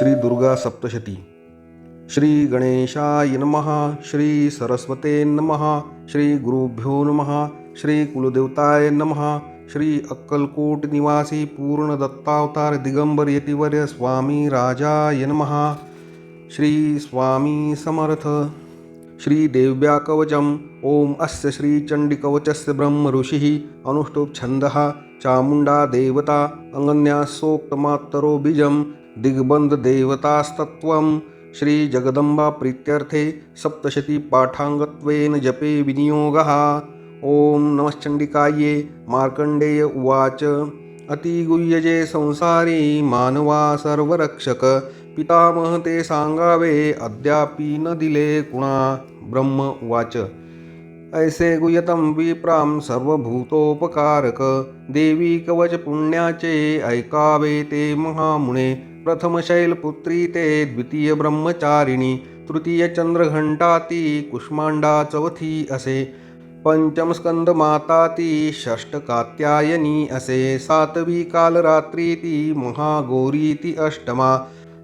श्री दुर्गा सप्तशती। श्री गणेशाय नमः। श्री सरस्वते नमः। श्री गुरुभ्यो नमः। श्री कुलदेवताय नमः। श्री अक्कलकोट निवासी पूर्ण दत्तावतार दिगंबर यतिवर्य स्वामी राजाय नमः। श्री स्वामी समर्थ। श्री देव्या कवचम। ओम अस्य श्री चंडिकवचस्य ब्रह्म ऋषिः अनुष्टुप् छंदः चामुंडा देवता अंगन्या सोक्तमात्तरो बीजम दिग्बंध देवतास्तत्वं। श्री जगदंबा प्रीत्यर्थे सप्तशती पाठांगत्वेन जपे विनियोगः। ओम नमश्चंडिकाये। मार्कंडेय उवाच अतिगुह्यजे संसारी मानवा सर्वरक्षक पितामह ते सांगावे अद्यापि न दिले कुणा। ब्रह्म उवाच ऐसे गुह्यतम विप्राम सर्वभूतोपकारक देवी कवच पुण्याचे ऐकावे ते महामुने। प्रथम शैलपुत्री ते द्वितीय ब्रह्मचारिणी तृतीय चंद्रघंटा ती कुष्मांडा चौथी असे। पंचम स्कंद माता ती षष्ठ कात्यायनी असे। सातवी कालरात्री ती महागौरी ती अष्टमा।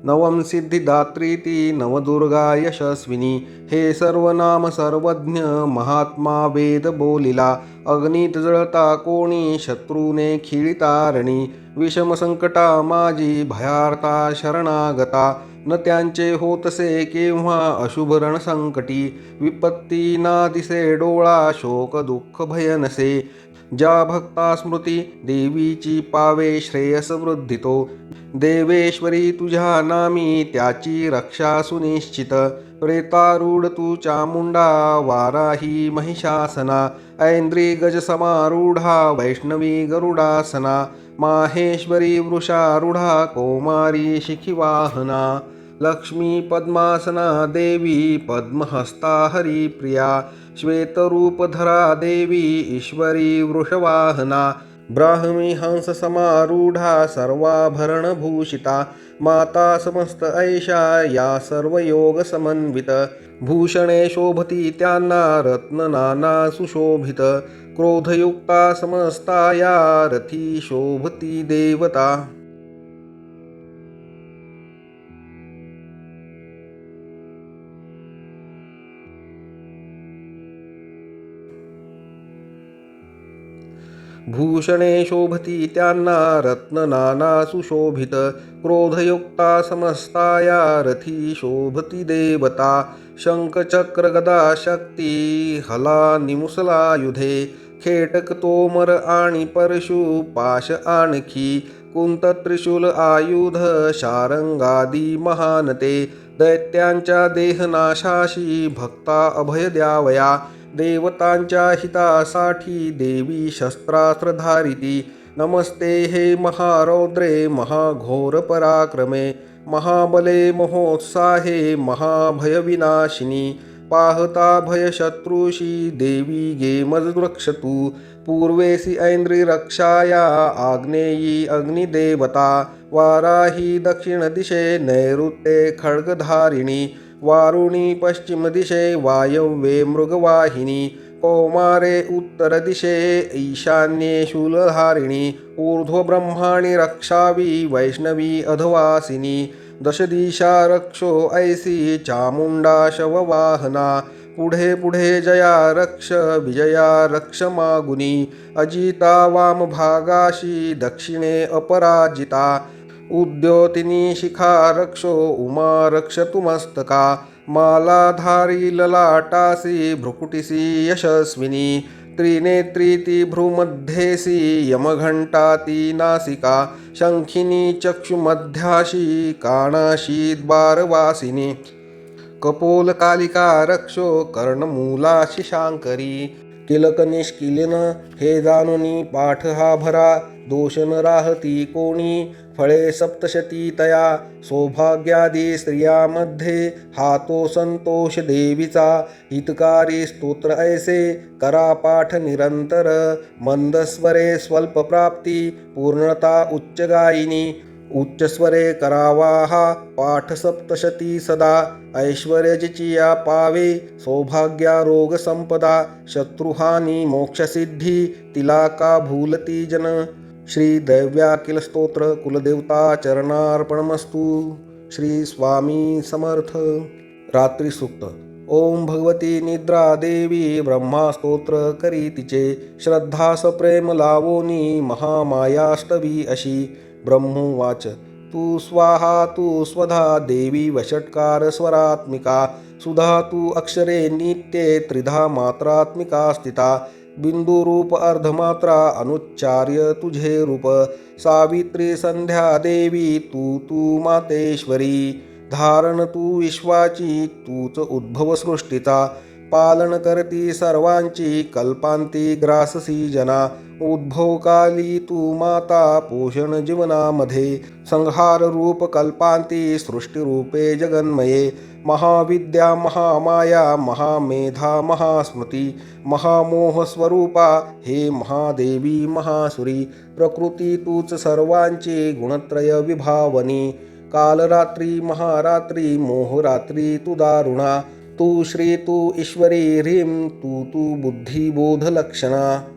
नवम सिद्धिदात्री ती नवदुर्गा यशस्विनी। हे सर्वनाम सर्वज्ञ महात्मा वेद बोलिला। अग्नीत जळता कोणी शत्रूने खिळतारणी। विषम संकटा माझी भयार्ता शरणागता न त्यांचे होतसे केव्हा अशुभ रण संकटी। विपत्ती ना दिसे डोळा शोक दुःख भयनसे। ज्या भक्ता स्मृती देवीची पावे श्रेयस वृद्धितो। देवेश्वरी तुझ्या नामी त्याची रक्षा सुनिश्चित। प्रेतारूढ तू चामुंडा वाराही महिषासना। ऐंद्री गज समारूढा वैष्णवी गरुडासना। माहेश्वरी वृषारूढा कौमारी शिखिवाहना। लक्ष्मी पद्मासना देवी पद्महस्ता हरिप्रिया। श्वेतरूपधरा देवी ईश्वरी वृषवाहना। ब्राह्मी हंस समारूढा सर्वाभरणभूषिता। माता समस्त ऐशा या सर्वयोग समन्वित। भूषणे शोभती त्यांना रत्न नाना सुशोभित। क्रोधयुक्ता समस्ता या रथी शोभती देवता। भूषणे शोभती त्यांना रत्न नाना सुशोभित। क्रोधयुक्ता समस्ता या रथी शोभती देवता। शंख चक्र गदा शक्ती हला निमुसलायुधे। खेटक तोमर आणि परशु पाश आणखी। कुंत त्रिशूल आयुध शारंगादी महानते। दैत्यांच्या देहनाशाशी भक्ता अभय द्यावया। देवतांच्या हितासाठी देवी शस्त्रास्त्र धारिती। नमस्ते हे महारौद्रे महाघोर पराक्रमे। महाबले महोत्साहे महाभयविनाशिनी। पाहता भय शत्रुषी देवी गे मजवृक्ष तू। पूर्वेसी ऐंद्री रक्षाया आग्नेयी अग्निदेवता। वाराही दक्षिण दिशे नैऋत्ये खड्गधारिणी। वारुणी पश्चिम दिशे वायव्ये मृगवाहिनी। कौमारे उत्तर दिशे ईशान्ये शूलधारिणी। ऊर्ध्व ब्रह्माणि रक्षावी वैष्णवी अधवासिनी। दशदिशा रक्षो ऐसी चामुंडा शववाहना। पुढे पुढे जया रक्ष विजया रक्ष मागुनी। अजिता वाम भागाशी दक्षिणे अपराजिता। उद्योतिनी शिखा रक्षो उमा रक्षतु मस्तका। मालाधारी ललाटासी भ्रुकुटिसी यशस्विनी। त्रिनेत्री ती भ्रूमध्येसी यमघंटा ती नासिका। शंखिनी चक्षुमध्याशी काणाशी द्वारवासिनी। कपोलकालिका रक्षो कर्णमूलाशी शांकरी। तिलक निष्किलन हे जानुनी पाठ हा भरा। दोष न राहती कोणी फळे सप्तशती तया। सौभाग्यादी स्त्रियामध्ये हातो संतोष देवीचा। हितकारी स्तोत्र ऐसे करा पाठ निरंतर। मंदस्वरे स्वल्प प्राप्ती पूर्णता उच्च गायिनी। उच्चस्वरे करावा हा पाठ सप्तशती सदा। ऐश्वर्यजिची या पावे सौभाग्यारोग संपदा। शत्रुहानी मोक्षसिद्धी तिला का भूलती जन। श्री दैव्याकिल स्तोत्र कुलदेवता चरणार्पणमस्तु। श्री स्वामी समर्थ. रात्री सूक्त. ओम भगवती निद्रा देवी ब्रह्मा स्तोत्र करी तिचे, श्रद्धास प्रेम लावोनी महामायाष्टवी अशी. ब्रह्मोवाच. तू स्वाहा तू स्वधा देवी वषट्कार स्वरात्मिका, सुधा तू अक्षरे नित्ये त्रिधा मात्रात्मिका स्थिता. बिंदुरूप अर्धमात्रा अनुच्चार्य तुझे रूप, सावित्री संध्या देवी तू तू मातेश्वरी. धारण तू विश्वाची तूच उद्भव सृष्टीचा, पालन करती सर्वांची कल्पांती ग्राससी जना. उद्भवकाली तू माता पोषण जीवनामध्ये, संहार रूप कल्पांती सृष्टीरूपे जगन्मये. महाविद्या महामाया महामेधा महास्मृती, महामोह स्वरूपा हे महादेवी महासुरी. प्रकृती तूच सर्वांची गुणत्रय विभावनी, कालरात्री महारात्री मोहरात्री तू दारुणा. तू श्री तू ईश्वरी ह्रीं तू तू बुद्धिबोध लक्षणा.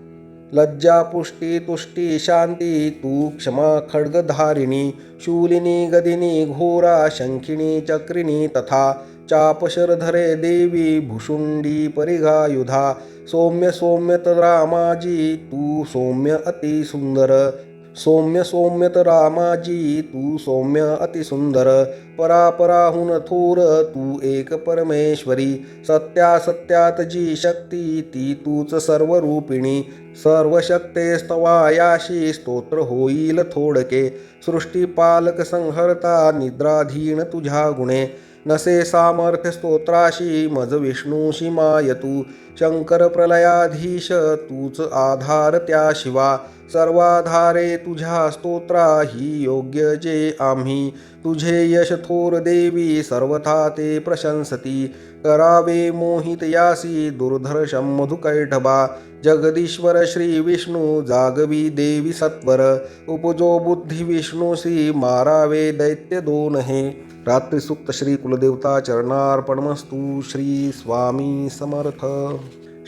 लज्जा पुष्टी तुष्टी शांती तू क्षमा खड्गधारिणी. शूलिनी गदिनी घोरा शंखिनी चक्रिणी तथा. चापशरधरे देवी भुषुंडी परिघायुधा. सौम्य सौम्य रामाजी तू सौम्य अति सुंदर. सौम्य सौम्यत रामाजी तू सौम्य अति सुंदर. परापराहुन थोर तू एक परमेश्वरी. सत्या सत्यात जी शक्ती ती तूच सर्वरूपिणी. सर्वशक्ते स्तवायाशी स्तोत्र होईल थोडके. सृष्टीपालक संहर्ता निद्राधीन तुझ्या गुणे. नसे सामर्थ्य स्तोत्राशी मज विष्णूशी माय तू. शंकर प्रलयाधीश तूच आधार त्या शिवा. सर्वाधारे तुझ्या स्तोत्रा ही योग्य जे आम्ही. तुझे यश थोर देवी सर्वथा ते प्रशंसती. करावे मोहित यासी दुर्धर्षम मधुकैटभा. जगदीश्वर श्री विष्णू जागवी देवी सत्वर. उपजो बुद्धी विष्णूसी मारावे दैत्य दोन हे. रात्री सूक्त. श्री कुलदेवता चरणार्पणमस्तु. श्री स्वामी समर्थ.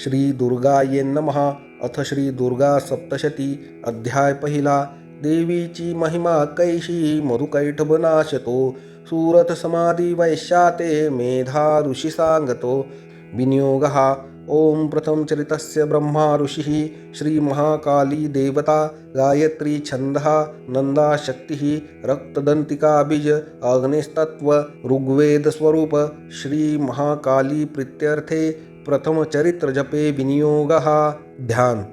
श्री दुर्गाये नमः. अथ श्री दुर्गा सप्तशती. अध्याय पहिला. देवीची महिमा कैशी मधुकैटभ नाशतो. सुरथ समाधी वैश्याते मेधा ऋषी सांगतो. विनियोगः. ओम प्रथम चरितस्य ब्रह्मा ऋषिः श्री महाकाली देवता. गायत्री छंदः नंदा शक्तिः. रक्तदंतिका बीज अग्निस्तत्व ऋग्वेद स्वरूप. श्री महाकाली प्रीत्यर्थे प्रथम चरित्र जपे विनियोगः. ध्यान.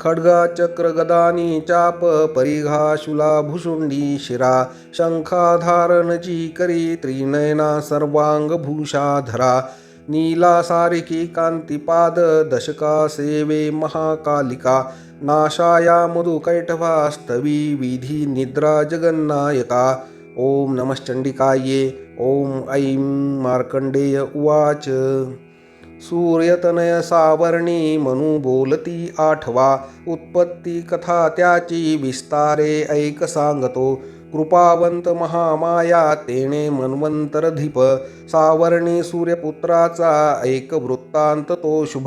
खड्गा चक्र गदानी चाप परिघा शूला भुषुंडी शिरा. शंखाधारण जी करी त्रिनयना सर्वांग भूषाधरा. नीला सारिकी कांतिपाद दशका सेवे महाकालिका. नाशाया मधुकैटभा स्तवी विधी निद्रा जगन्नायका. ओम नमश्चंडिकाये. ओम ऐं मार्कंडेय उवाच. सूर्यतनय सावर्णी मनु बोलती आठवा. उत्पत्ती कथा त्याची विस्तारे ऐक सांगतो. कृपावंत महामाया तेणे मन्वंतरधिप. सावर्णी सूर्यपुत्राचा ऐक वृत्तांत तो शुभ.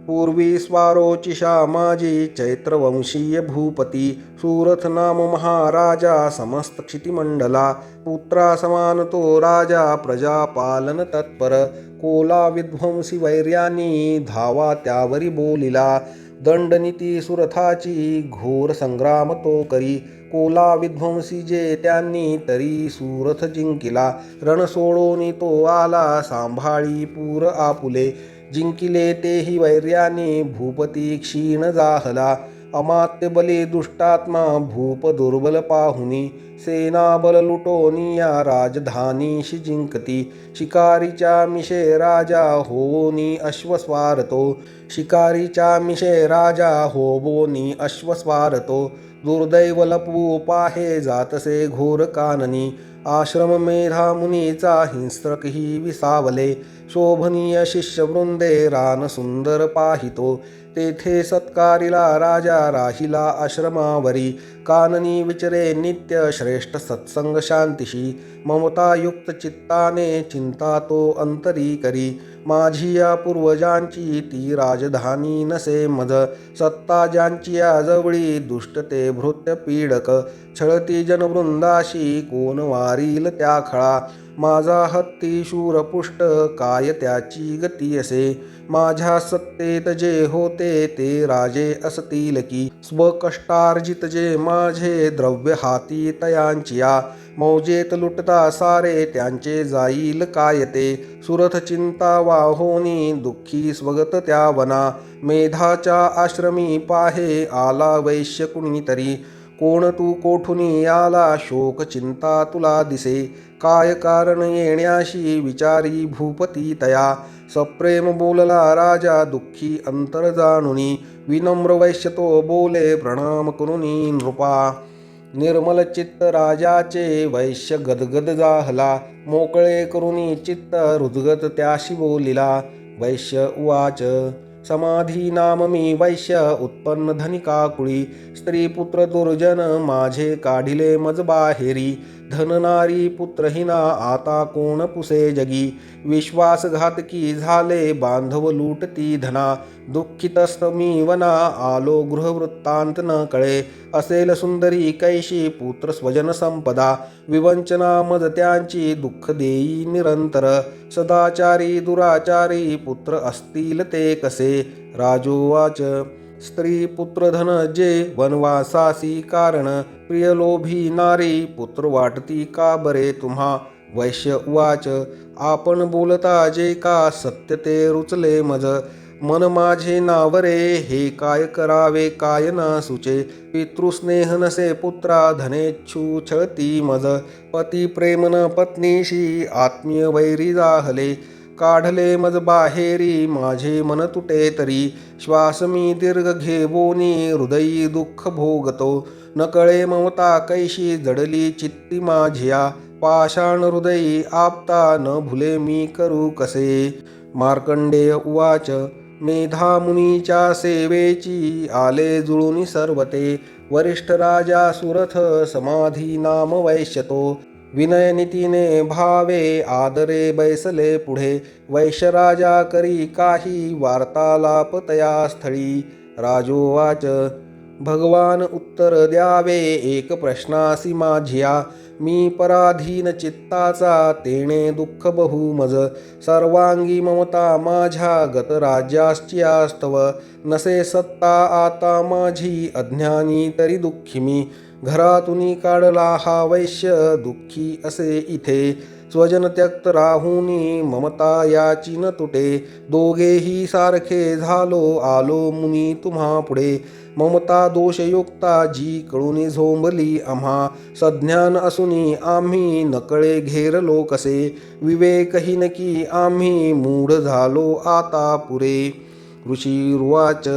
पूर्वी स्वारोचिषा माजी चैत्रवंशीय भूपती. सुरथ नाम महाराजा समस्त क्षितिमंडला. पुत्रा समान तो राजा प्रजा पालन तत्पर. कोला विध्वंसी वैर्यानी धावा त्यावरी बोलिला. दंडनीती सुरथाची घोर संग्राम तो करी. कोला विध्वंसी जे त्यांनी तरी सुरथ जिंकिला. रण सोडोनी तो आला सांभाळी पूर आपुले. जिंकिले तेही वैर्याने भूपती क्षीण जाहला. अमात्य बले दुष्टात्मा भूप दुर्बल पाहुनी. सेनाबल लुटोनिया राजधानीशी जिंकती. शिकारीच्या मिशे राजा होनी अश्वस्वारतो. शिकारीच्या मिशे राजा होबोनी अश्वस्वारतो. दुर्दैव लपवू पाहे जातसे घोर काननी. आश्रम मेधा मुनीचा हिंस्त्रकही विसावले. शोभनीय शिष्यवृंदे रान सुंदर पाहितो. तेथे सत्कारिला राजा राहिला आश्रमावरी. काननी विचरे नित्य श्रेष्ठ सत्संग शांतीशी. ममतायुक्त चित्ताने चिंता तो अंतरी करी. माझी या पूर्वजांची ती राजधानी नसे मज. सत्ता ज्यांची या जवळी दुष्ट ते भृत्य पीडक. छळती जनवृंदाशी कोण वारील त्या खळा. माझा हत्ती शूरपुष्ट काय त्याची गती असे. माझ्या सत्तेत जे होते ते राजे असतील की. स्वकष्टार्जित जे माझे द्रव्य हाती तयांचिया. मौजेत लुटता सारे त्यांचे जाईल काय ते. सुरथ चिंता वाहोनी दुःखी स्वगत त्या वना. मेधाच्या आश्रमी पाहे आला वैश्य कुणीतरी. कोण तू कोठुनी आला शोक चिंता तुला दिसे. काय कारण येण्याशी विचारी भूपती तया. सप्रेम बोलला राजा दुःखी अंतर जाणुनी. विनम्र वैश्य तो बोले प्रणाम करुनी नृपा. निर्मल चित्त राजाचे वैश्य गदगद जाहला. मोकळे करुनी चित्त हृदगत त्याशी बोलिला. वैश्य उवाच समाधी नाम मी वैश्य उत्पन्न धनिका कुळी. स्त्री पुत्र दुर्जन माझे काढिले मज बाहेरी. धन नारी पुत्रहीना आता कोण पुसे जगी. विश्वासघातकी झाले बांधव लुटती धना. दुःखितस्त मी वना आलो गृहवृत्तांत न कळे. असेल सुंदरी कैशी पुत्र स्वजन संपदा. विवंचना मज त्यांची दुःख देई निरंतर. सदाचारी दुराचारी पुत्र असतील ते कसे. राजोवाच स्त्री पुत्र धन जे वनवासासी कारण. प्रियलोभी नारी पुत्र वाटती का बरे तुम्हा. वैश्य उवाच आपण बोलता जे का सत्य ते रुचले मज. मन माझे नावरे हे काय करावे काय ना सुचे. पितृस्नेह नसे पुत्रा धनेच्छू छळती मज. पती प्रेम न पत्नीशी आत्मीय वैरी जाहले. काढले मज बाहेरी माझे मन तुटे तरी. श्वास मी दीर्घ घेवोनी हृदयी दुःख भोगतो. न कळे ममता कैशी जडली चित्ती माझिया. पाषाण हृदयी आपता न भुले मी करू कसे. मार्कंडेय उवाच मेधा मुनीच्या सेवेची आले जुळूनी सर्वते. वरिष्ठ राजा सुरथ समाधी नाम वैश्यतो. विनय नीतीने भावे आदरे बैसले पुढे. वैश्य राजा करी काही वार्तालाप तया स्थळी. राजोवाच भगवान उत्तर द्यावे एक प्रश्नासी माझिया. मी पराधीन चित्ताचा तेणे दुःख बहुमज. सर्वांगी ममता माझ्या गत राज्याची आस्तव. नसे सत्ता आता माझी अज्ञानी तरी दुःखी मी. घरातून काढला हा वैश्य दुःखी असे इथे. स्वजन त्यक्त राहुनी ममता याची न तुटे. दोघेही सारखे झालो आलो मुनी तुम्हा पुढे. ममता दोषयुक्ता जी कळून झोंबली आम्हा. सज्ञान असूनी आम्ही नकळे घेरलो कसे. विवेकहीन की आम्ही मूढ झालो आता पुरे. ऋषीरुवाच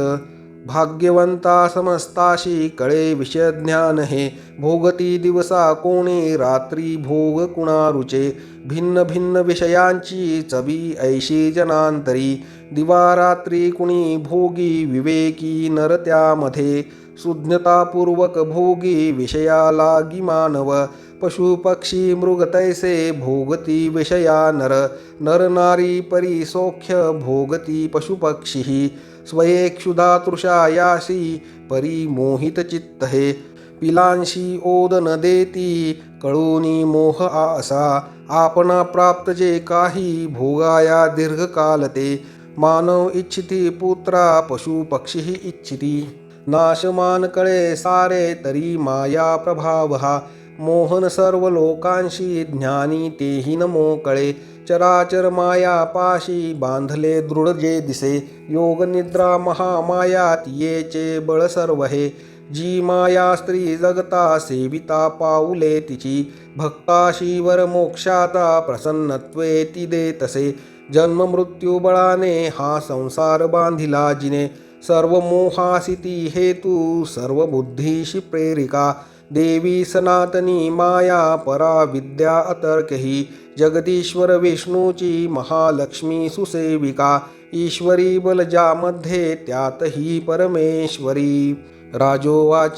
भाग्यवंता समस्ताशी कळे विषयज्ञान हे. भोगती दिवसा कोणी रात्री भोग कुणा रुचे. भिन्न भिन्न विषयांची चवी ऐशी जनांतरी. दिवा रात्री कुणी भोगी विवेकी नर त्यामध्ये. सुज्ञतापूर्वक भोगी विषया लागी मानव. पशु पक्षी मृग तैसे भोगती विषया नर. नर नारी परी सौख्य भोगती पशुपक्षी. स्वयेक्षुधा तृषा यासी परी मोहित चित्त हे. पिलांशी ओद न देती कळूनी मोह आसा. आपणा प्राप्त जे काही भोगाया दीर्घकाल ते. मानव इच्छिती पुत्रा पशु पक्षी इच्छिती. नाशमान कळे सारे तरी माया प्रभाव हा. मोहन सर्व लोकांशी ज्ञानी तेही न मोकळे. चराचर माया पाशी बांधले दृढ जे दिसे. योग निद्रा महामाया तियेचे बळ सर्व हे. जी माया स्त्री जगता सेविता पाऊले तिची. भक्ताशी वर मोक्षाता प्रसन्नत्वे ती देतसे. जन्म मृत्यू बळाने हा संसार बांधिला जिने. सर्व मोहासी ती हेतू सर्व बुद्धीशी प्रेरिका. देवी सनातनी माया परा विद्या अतर्कही. जगदीश्वर विष्णूची महालक्ष्मी सुसेविका. ईश्वरी बल ज्यामध्ये त्यातही परमेश्वरी. राजोवाच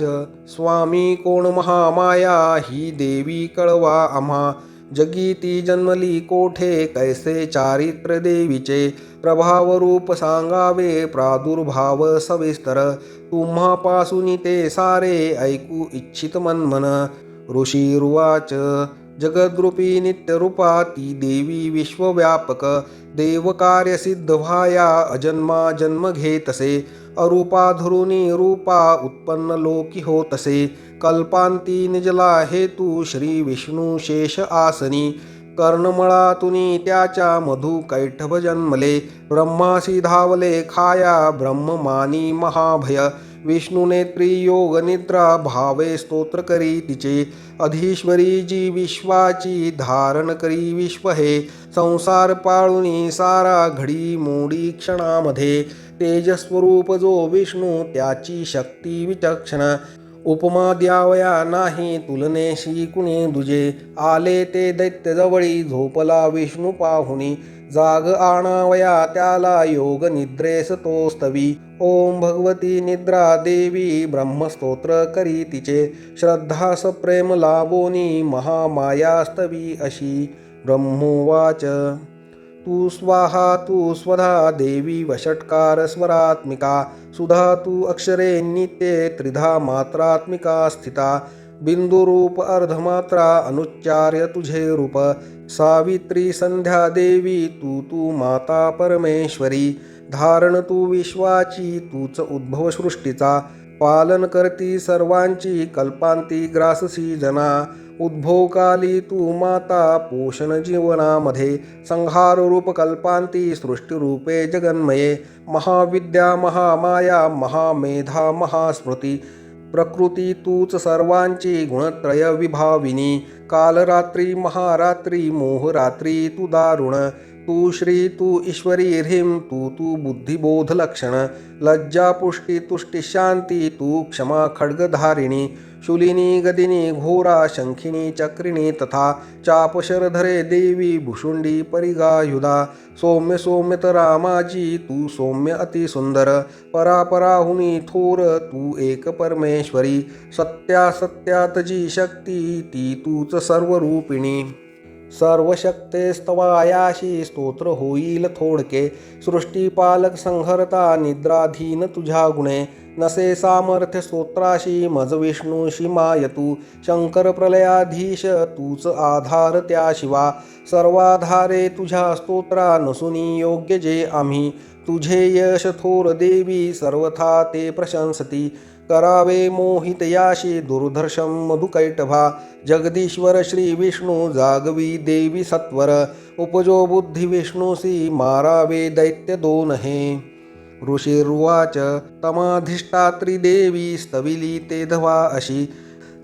स्वामी कोण महामाया ही देवी कळवा आम्हा. जगीती जन्मली कोठे कैसे चारित्र देवीचे, प्रभाव रूप सांगावे प्रादुर्भाव सविस्तर, तुम्हापासून ते सारे ऐकू इच्छित मनमन. ऋषीरुवाच जगद्रूपी नित्यरूपा ती देवी विश्वव्यापक, देवकार्य सिद्ध व्हाया अजन्मा जन्म घेतसे, अरूपा धरुणी रूपा उत्पन्न लोकी होतसे, कल्पांती निजला हेतू श्री विष्णू शेष आसनी, कर्णमळातुनी त्याच्या मधु कैठभ जन्मले, ब्रह्मासी धावले खाया ब्रह्ममानी महाभय, विष्णुनेत्री योग निद्रा भावे स्तोत्र करी तिचे, अधीश्वरी जी विश्वाची धारण करी विश्व हे, संसार पाळुनी सारा घडी मोडी क्षणामध्ये, तेजस्वरूप जो विष्णू त्याची शक्ती विचक्षण, उपमा द्यावया नाही तुलनेशी कुणी दुजे, आले ते दैत्य जवळी झोपला विष्णू पाहुनी, जाग आणावया त्याला योग निद्रेस तो स्तवी, ओम भगवती निद्रा देवी ब्रह्मस्तोत्र करी तिचे, श्रद्धा सप्रेम लाभोनी महामाया स्तवी अशी. ब्रह्मोवाच तू स्वाहा तू स्वधा देवी वषट्कार स्वरात्मिका, सुधा तू अक्षरे नित्ये त्रिधा मात्रात्मिका स्थिता, बिंदुरूप अर्धमात्रा अनुच्चार्य तुझे रूप, सावित्री संध्या देवी तू तू माता परमेश्वरी, धारण तू विश्वाची तूच उद्भव सृष्टीचा, पालन करती सर्वांची कल्पांती ग्राससी जना, उद्भवकाली तू माता पोषण जीवनामध्ये, संहार रूप कल्पांती सृष्टीरूपे जगन्मये, महाविद्या महामाया महामेधा महास्मृती, प्रकृती तूच सर्वांची गुणत्रय विभाविनी, कालरात्री महारात्री मोहरात्री तू दारुण, तू श्री तू ईश्वरी ह्रीं तू तू बुद्धिबोध लक्षण, लज्जा पुष्टी तुष्टी शांती तू क्षमा खड्गधारिणी, शूलिनी गदिनी घोरा शंखिनी चक्रिणी तथा, चापशरधरे देवी भुषुंडी परिगायुधा, सौम्य सौम्यतरा माझी तू सौम्य अतिसुंदर, परापराहुनी थोर तू एक परमेश्वरी, सत्या सत्यात जी शक्ती ती तूच सर्वरूपिणी, सर्वशक्ते स्तवायाशी स्तोत्र होईल थोडके, सृष्टीपालक संहर्ता निद्राधीन तुझ्या गुणे, नसे सामर्थ्य स्तोत्राशी मज विष्णूशी मायतू, शंकर प्रलयाधीश तूच आधार त्या शिवा, सर्वाधारे तुझ्या स्तोत्रा नसुनी योग्य जे आम्ही, तुझे यश थोर देवी सर्वथा ते प्रशंसती, करावे मोहित याशी दुर्धर्षम मधुकैटभा, जगदीश्वर श्री विष्णू जागवी देवी सत्वर, उपजो बुद्धी विष्णूसी मारावे दैत्य दोन हे. ऋषीरुवाच तमाधिष्ठात्री देवी स्तविली ते धवा अशी,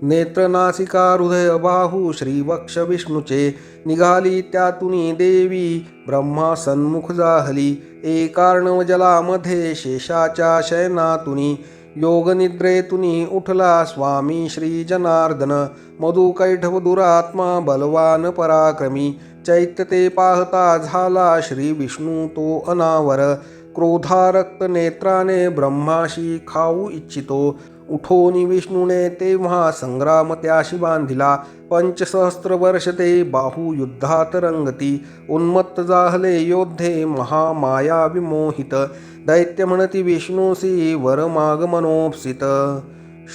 नेत्रनासिका हृदय बाहू श्रीवक्ष विष्णूचे, निघाली त्यातुनी देवी ब्रह्मा सन्मुख जाहली, एकार्णव जलामध्ये शेषाच्या शयनातुनी, योगनिद्रेतुनी उठला स्वामी श्री जनार्दन, मधुकैठव दुरात्मा बलवान पराक्रमी, चैत्य ते पाहता झाला श्री विष्णू तो अनावर, क्रोधारक्त नेत्राने ब्रह्माशी खाऊ इच्छितो, उठोनी विष्णूने तेव्हा संग्राम त्याशी बांधिला, 5सहस्त्र वर्ष ते बाहू युद्धात रंगती, उन्मत्त जाहले योद्धे महामाया विमोहित, दैत्य म्हणती विष्णूसी वर माग मनोपसित.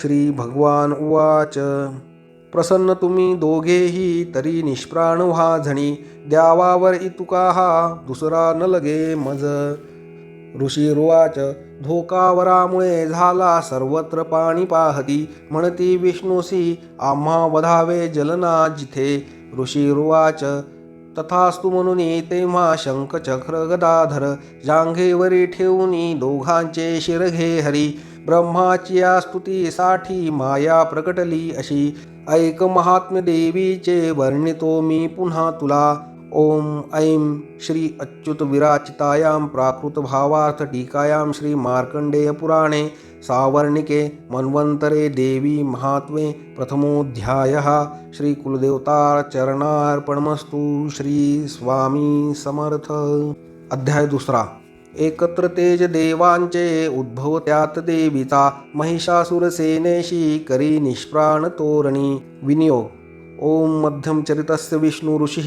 श्री भगवान उवाच प्रसन्न तुम्ही दोघेही तरी निष्प्राण व्हा झणी, द्यावावर इतुका हा दुसरा न लगे मज. ऋषीरुवाच धोकावरामुळे झाला सर्वत्र पाणी पाहती, म्हणती विष्णूसी आम्हा वधावे जलना जिथे. ऋषीरुवाच तथास्तु म्हणून तेव्हा शंख चक्र गदाधर, जांघेवरी ठेवूनी दोघांचे शिर घे हरी, ब्रह्माची स्तुतीसाठी माया प्रकटली अशी, ऐक महात्म्य देवीचे वर्णितो मी पुन्हा तुला. ओम ऐं श्री अच्युत विराचितायां प्राकृत भावार्थ टीकायां श्री मार्कंडेय पुराणे सावर्णिके मन्वन्तरे देवी महात्म्ये प्रथमोऽध्यायः. श्री कुलदेवताचरणार्पणमस्तु. श्री स्वामी समर्थ. अध्याय दुसरा. एकत्र तेज देवांचे उद्भव त्यात देवीचा, महिषासुर सेनेशी करी निष्प्राण तोरणी. विनियोग. ओम मध्यम चरितस्य विष्णु ऋषिः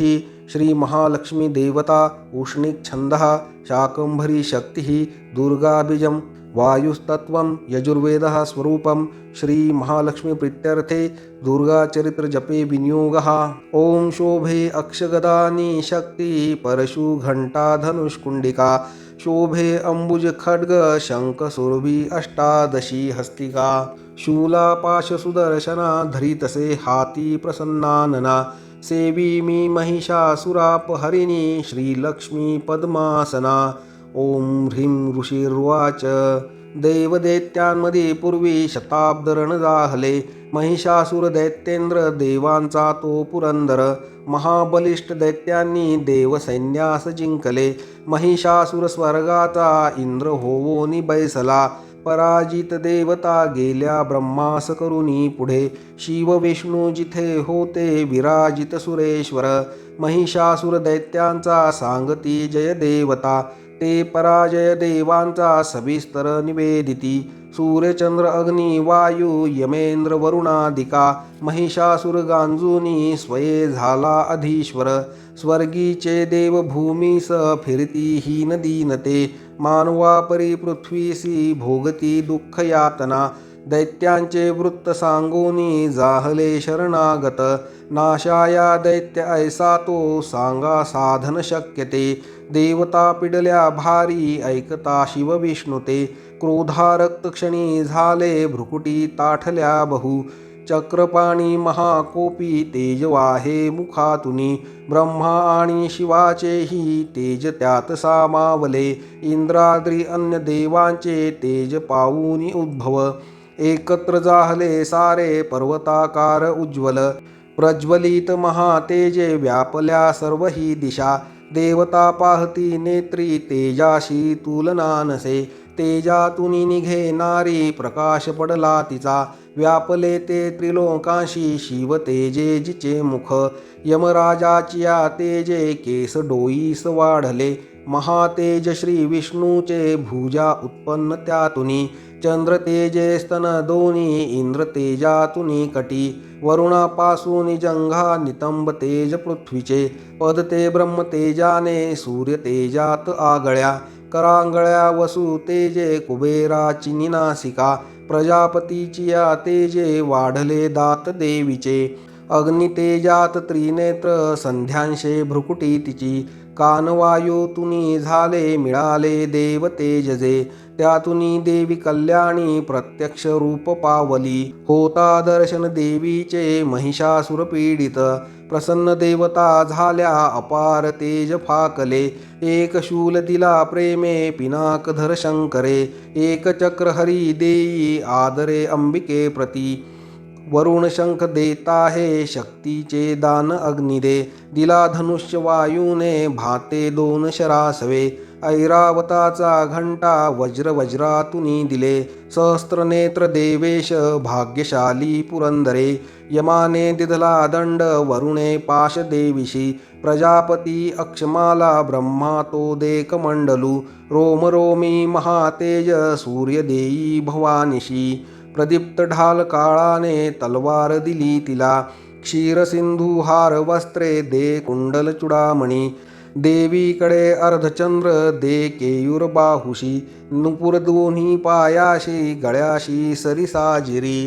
श्री महालक्ष्मी देवता उष्णिक छंदः शाकंभरी शक्तिः दुर्गा बीजं वायुस्तत्वं यजुर्वेदः स्वरूपं श्री महालक्ष्मी प्रीत्यर्थे दुर्गा चरित्र जपे विनियोगः। ओम शोभे अक्षगदानी शक्ति परशु घंटा धनुष्कुंडिका शोभे अंबुज खड्ग शंख सुरभि अष्टादशी हस्तिका शूला पाश सुदर्शना धरितसे हाती प्रसन्नानना सेविमी महिषासुरापहरिणी श्रीलक्ष्मी पद्मासना। ओम ह्रीं ऋषिर्वाच देवदैत्यांमध्ये पूर्वी शताब्दरण जाहले महिषासुर दैत्येंद्र देवांचा तो पुरंदर महाबलिष्ठ दैत्यांनी देवसैन्यास जिंकले महिषासुर स्वर्गाचा इंद्र होवोनी बैसला पराजित देवता गेल्या ब्रह्मास करुनी पुढे शिव विष्णू जिथे होते विराजित सुरेश्वर महिषासुर दैत्यांचा सांगती जय देवता ते पराजय देवांचा सविस्तर निवेदिती सूर्यचंद्र अग्नी वायू यमेंद्र वरुणादिका महिषासुर गांजूनी स्वये झाला अधीश्वर स्वर्गीचे देव भूमीस फिरती हीन दीनते मानवा परी पृथ्वीसी भोगती दुःख यातना दैत्यांचे वृत्त सांगोनी जाहले शरणागत नाशाया दैत्य ऐसा तो सांगा साधन शक्यते देवता पिडल्या भारी ऐकता शिव विष्णुते क्रोधारक्त क्षणी झाले भ्रुकुटी ताठल्या बहु चक्रपाणी महाकोपी तेज वाहे मुखातुनी ब्रह्मा आणि शिवाचेही तेज त्यात सामावले इंद्राद्री अन्य देवांचे तेज पाऊनी उद्भव एकत्र जाहले सारे पर्वताकार उज्ज्वल प्रज्वलित महातेजे व्यापल्या सर्व ही दिशा देवता पाहती नेत्री तेजाशी तुलना नसे तेजातुनी निघे नारी प्रकाश पडला तिचा व्यापले ते त्रिलोकांशी शिव तेजे जिचे मुख यमराजाचिया तेजे केस डोईस वाढले महातेज श्री विष्णूचे भुजा उत्पन्न त्यातुनी चंद्र तेजे स्तन दोनी इंद्र तेजातुनी कटी वरुणापासून जंघा नितंब तेज पृथ्वीचे पद ते ब्रह्म तेजाने सूर्य तेजात आगळ्या करांगळ्या वसु तेजे कुबेराची निनासिका प्रजापतीची या तेजे वाढले दात देवीचे अग्नितेजात त्रिनेत्र संध्यांशे भ्रुकुटी तिची कानवायू तुनी झाले मिळाले देव तेजजे त्यातुनी देवी कल्याणी प्रत्यक्ष रूप पावली होता दर्शन देवीचे महिषासुर पीडित प्रसन्न देवता झाल्या अपार तेज फाकले एक शूल दिला प्रेमे पिनाकधर शंकरे एक चक्र हरी देई आदरे अंबिके प्रती वरुण शंख देता हे शक्तीचे दान अग्निदे दिला धनुष्य वायूने भाते दोन शरासवे ऐरावताचा घंटा वज्र वज्रातुनी दिले सहस्त्रनेत्र देवेश भाग्यशाली पुरंदरे यमाने दिधला दंड वरुणे पाश देविशी प्रजापती अक्षमाला ब्रह्मा तो देकमंडलू रोम रोमी महातेज सूर्य देई भवानिशी प्रदीप्त ढाल काळाने तलवार दिली तिला क्षीरसिंधू हार वस्त्रे दे कुंडल चुडामणी देवीकडे अर्धचंद्र दे केयूर बाहुशी नुपुर दोन्ही पायाशी गळ्याशी सरिसाजिरी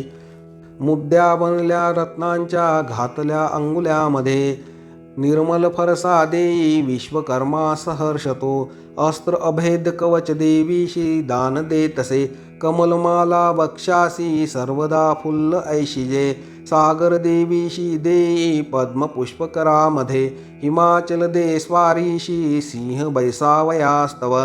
मुद्द्या बनल्या रत्नांच्या घातल्या अंगुल्यामध्ये निर्मल फरसा देई विश्वकर्मा सहर्षतो अस्त्र अभेद कवच देवीशी दान देतसे कमलमाला वक्षासी सर्वदा फुल्ल ऐशिजे सागर देवीशी देई पद्मपुष्पकरामध्ये हिमाचल दे स्वारीशी सिंह बैसावयास्तव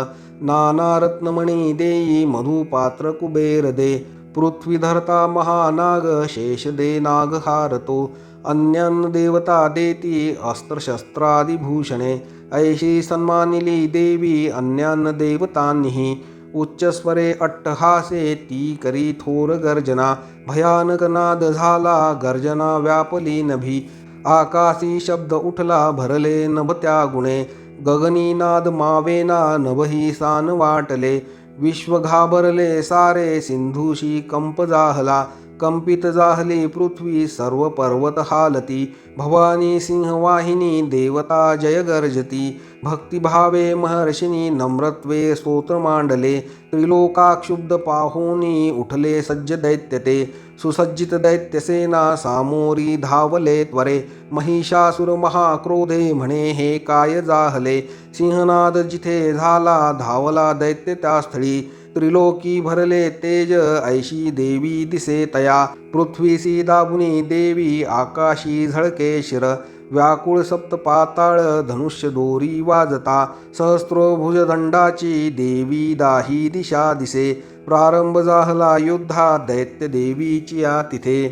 नाना रत्नमणी देई मधुपात्र कुबेर दे पृथ्वी धरता महानाग शेष दे नागहारतो अन्यान देवता देती अस्त्रशस्त्रादिभूषणे ऐशी सन्मानिली देवी अन्यान देवतांनीही उच्चस्वरे अट्टहासे ती करी थोर गर्जना भयानक नाद झाला गर्जना व्यापली नभी आकाशी शब्द उठला भरले नभ त्या गुणे गगनी नाद मावेना नभही सान वाटले विश्व घाबरले सारे सिंधूशी कंप जाहला कंपित जाहली पृथ्वी सर्व पर्वत हालती भवानी सिंहवाहिनी देवता जय गर्जती भक्तिभावे महर्षिनी नम्रत्वे स्तोत्र मांडले त्रिलोकाक्षुब्ध पाहुनी उठले सज्ज दैत्य ते सुसज्जित दैत्यसेना सामोरी धावले त्वरे महिषासुर महाक्रोधे म्हणे हे काय जाहले सिंहनाद जिथे झाला धावला दैत्य त्या स्थळी त्रिलोकी भरले तेज ऐशी देवी दिसे तया पृथ्वीसी दाबुनी देवी आकाशी झळके शिर व्याकुळ सप्त पाताळ धनुष्य दोरी वाजता सहस्रोभुजदंडाची देवी दाही दिशा दिसे प्रारंभ झाला युद्धा दैत्य देवीची या तिथे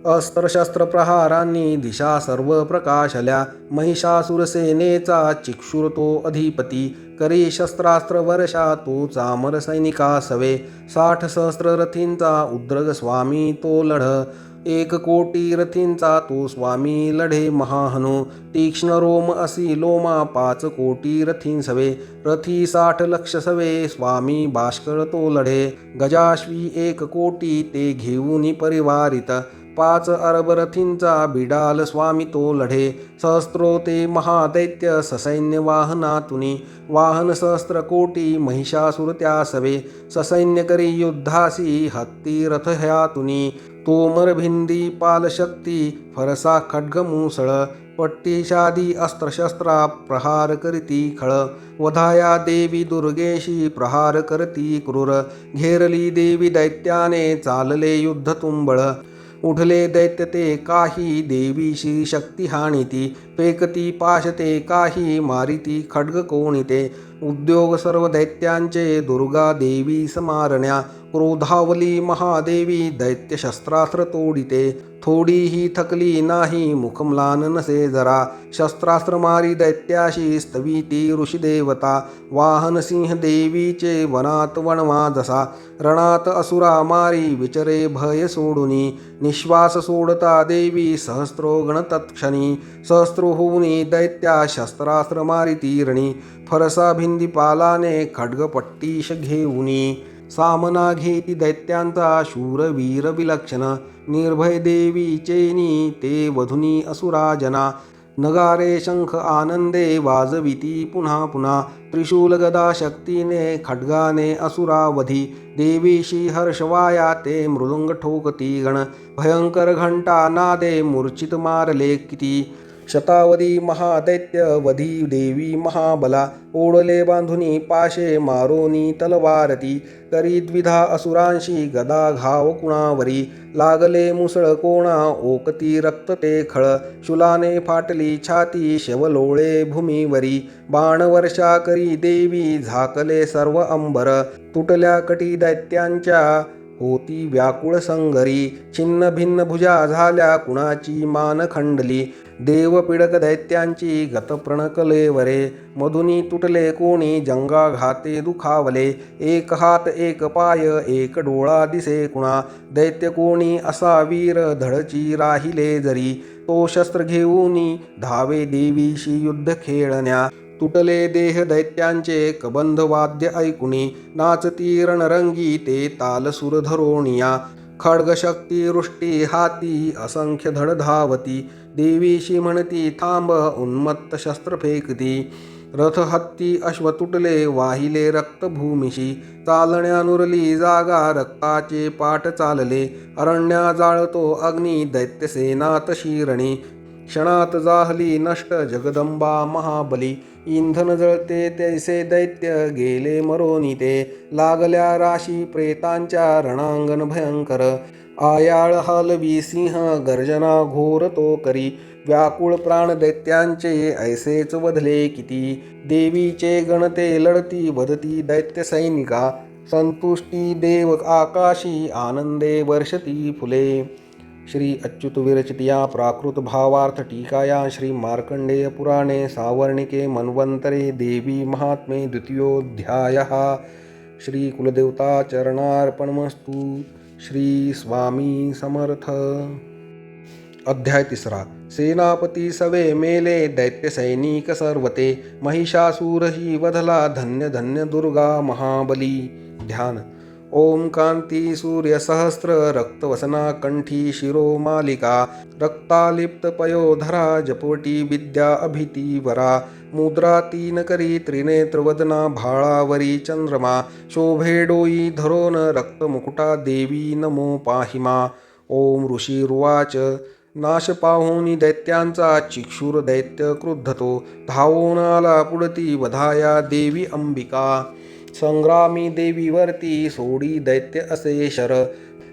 अस्त्रशस्त्र प्रहारांनी दिशा सर्व प्रकाशल्या महिषासुरसेनेचा चिक्षुर तो अधिपती करी शस्त्रास्त्र वर्षा तो चामर सैनिका सवे 60 सहस्र रथींचा उद्रग स्वामी तो लढ 1 कोटी रथींचा तो स्वामी लढे महाहनु तीक्ष्ण रोम असी लोमा 5 कोटी रथींसवे रथी 60 लक्ष सवे स्वामी भास्कर तो लढे गजाश्वी 1 कोटी ते घेऊनी परिवारित 5 अरब रथींचा बिडाल स्वामी तो लढे सहस्रो ते महादैत्य ससैन्य वाहनातुनी वाहन सहस्त्र कोटी महिषासुर त्या सवे ससैन्य करी युद्धासी हत्ती रथ ह्यातुनी तोमर भिंदी पालशक्ती फरसा खड्ग मूसळ पट्टीशादी अस्त्रशस्त्रा प्रहार करीती खळ वधाया देवी दुर्गेशी प्रहार करती क्रूर घेरली देवी दैत्याने चालले युद्ध तुंबळ उठले दैत्य ते काही देवीशी शक्ती हाणिती पेकती पाशते काही मारिती खड्ग कोणिते उद्योग सर्व दैत्यांचे दुर्गा देवी समारण्या क्रोधावली महादेवी दैत्य शस्त्रास्त्र तोडिते थोडीही थकली नाही मुखम्लान नसे जरा शस्त्रास्त्र मारी दैत्याशी स्तविती ऋषिदेवता वाहन सिंह देवीचे वनात वणवा जसा रणात असुरा मारी विचरे भय सोडुनी निश्वास सोडता देवी सहस्रोगण तत्क्षणी सहस्रो होऊनी दैत्या शस्त्रास्त्र मारिती रणी फरसा भिंदी पालाने खड्गपट्टीश घेऊनी सामना घेती दैत्यांचा शूरवीर विलक्षण निर्भय देवीचेनी ते वधुनी असुराजना नगारे शंख आनंदे वाजविती पुन्हा पुन्हा त्रिशूल गदा शक्तीने खड्गाने असुरावधी देवीशी हर्षवाया ते मृदुंग ठोकती गण भयंकर घंटा नादे मूर्छित मारले किती शतावधी महादैत्य वधी देवी महाबला ओढले बांधुनी पाशे मारोनी तलवारती करी द्विधा असुरांशी गदा घाव कुणावरी लागले मुसळ कोणा ओकती रक्त ते खळ शूलाने फाटली छाती शवलोळे भूमीवरी बाणवर्षा करी देवी झाकले सर्व अंबर तुटल्या कटी दैत्यांच्या होती व्याकुळ संगरी छिन्न भिन्न भुजा झाल्या कुणाची मान खंडली देव पिडक दैत्यांची गतप्रणकले वरे मधुनी तुटले कोणी जंगा घाते दुखावले एक हात एक पाय एक डोळा दिसे कुणा दैत्य कोणी असा वीर धडची राहिले जरी तो शस्त्र घेऊनी धावे देवीशी युद्ध खेळण्या तुटले देह दैत्यांचे कबंध वाद्य ऐकुनी नाचती रणरंगी ते ताल सुर धरोणिया खड्गशक्ती वृष्टी हाती असंख्य धड धावती देवीशी म्हणती थांब उन्मत्त शस्त्र फेकती रथ हत्ती अश्व तुटले वाहिले रक्त भूमिशी चालण्या नुरली जागा रक्ताचे पाठ चालले अरण्या जाळतो अग्नी दैत्यसेनात शिरणी क्षणात जाहली नष्ट जगदंबा महाबली इंधन जळते तैसे दैत्य गेले मरोनी ते लागल्या राशी प्रेतांच्या रणांगण भयंकर आयाळ हलवी सिंह गर्जना घोर तो करी व्याकुळ प्राण दैत्यांचे ऐसेच वधले किती देवीचे गणते लढती वदती दैत्य सैनिका संतुष्टी देव आकाशी आनंदे वर्षती फुले श्री अच्युत विरचितया प्राकृत भावार्थ टीकाया श्री मार्कंडेय पुराणे सावर्णिके मन्वन्तरे देवी महात्म्ये द्वितीयोऽध्यायः श्री कुलदेवता चरणार्पणमस्तु श्री स्वामी समर्थ। अध्याय 3 सेनापती सवे मेले दैत्य सैनिक सर्वते महिषासूर ही वधला धन्य धन्य दुर्गा महाबली। ध्यान ॐ कान्ती सूर्यसहस्र रक्तवसना कंठी शिरोमालिका रक्तालिप्तपयोधरा जपवटी विद्या अभितीवरा मुद्रा तीन करी त्रिनेत्रवदना भाळावरी चंद्रमा शोभे डोई धरोन रक्तमुकुटा देवी नमो पाहि मा. ओम ऋषीरुवाच नाश पाहुनी दैत्यांचा चिक्षुर दैत्य क्रुद्धतो धावून आला पुढती वधाया देवी अंबिका. संग्रामी देवीवरती सोडी दैत्य असे शर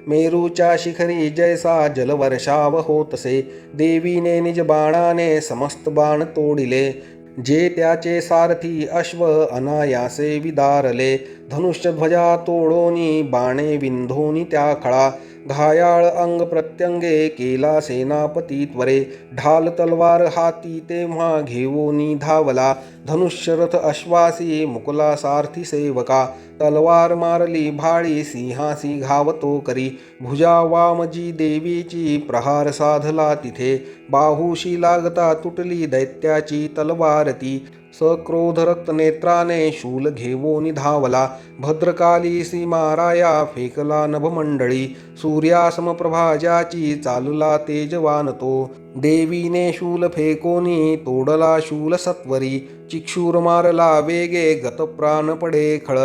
मेरूच्या शिखरी जैसा जलवर्षाव होतसे. देवीने निज बाणाने समस्त बाण तोडिले जे त्याचे सारथी अश्व अनायासे विदारले. धनुष्यध्वजा तोडोनी बाणे विंधोनी त्या खळा घायाळ अंग प्रत्यंगे केला सेनापती त्वरे. ढाल तलवार हाती तेव्हा घेवोनी धावला धनुष्यरथ अश्वासी मुकुला सारथी सेवका. तलवार मारली भाळी सिंहासी घावतो करी भुजा वामजी देवीची प्रहार साधला तिथे. बाहुशी लागता तुटली दैत्याची तलवार ती सक्रोध रक्त नेत्राने शूल घेवोनी धावला. भद्रकाली सीमाराया फेकला नभमंडळी सूर्यासमप्रभा ज्याची चालला तेजवान तो. देवीने शूल फेकोनी तोडला शूल सत्वरी चिक्षूर मारला वेगे गतप्राण पडे खळ.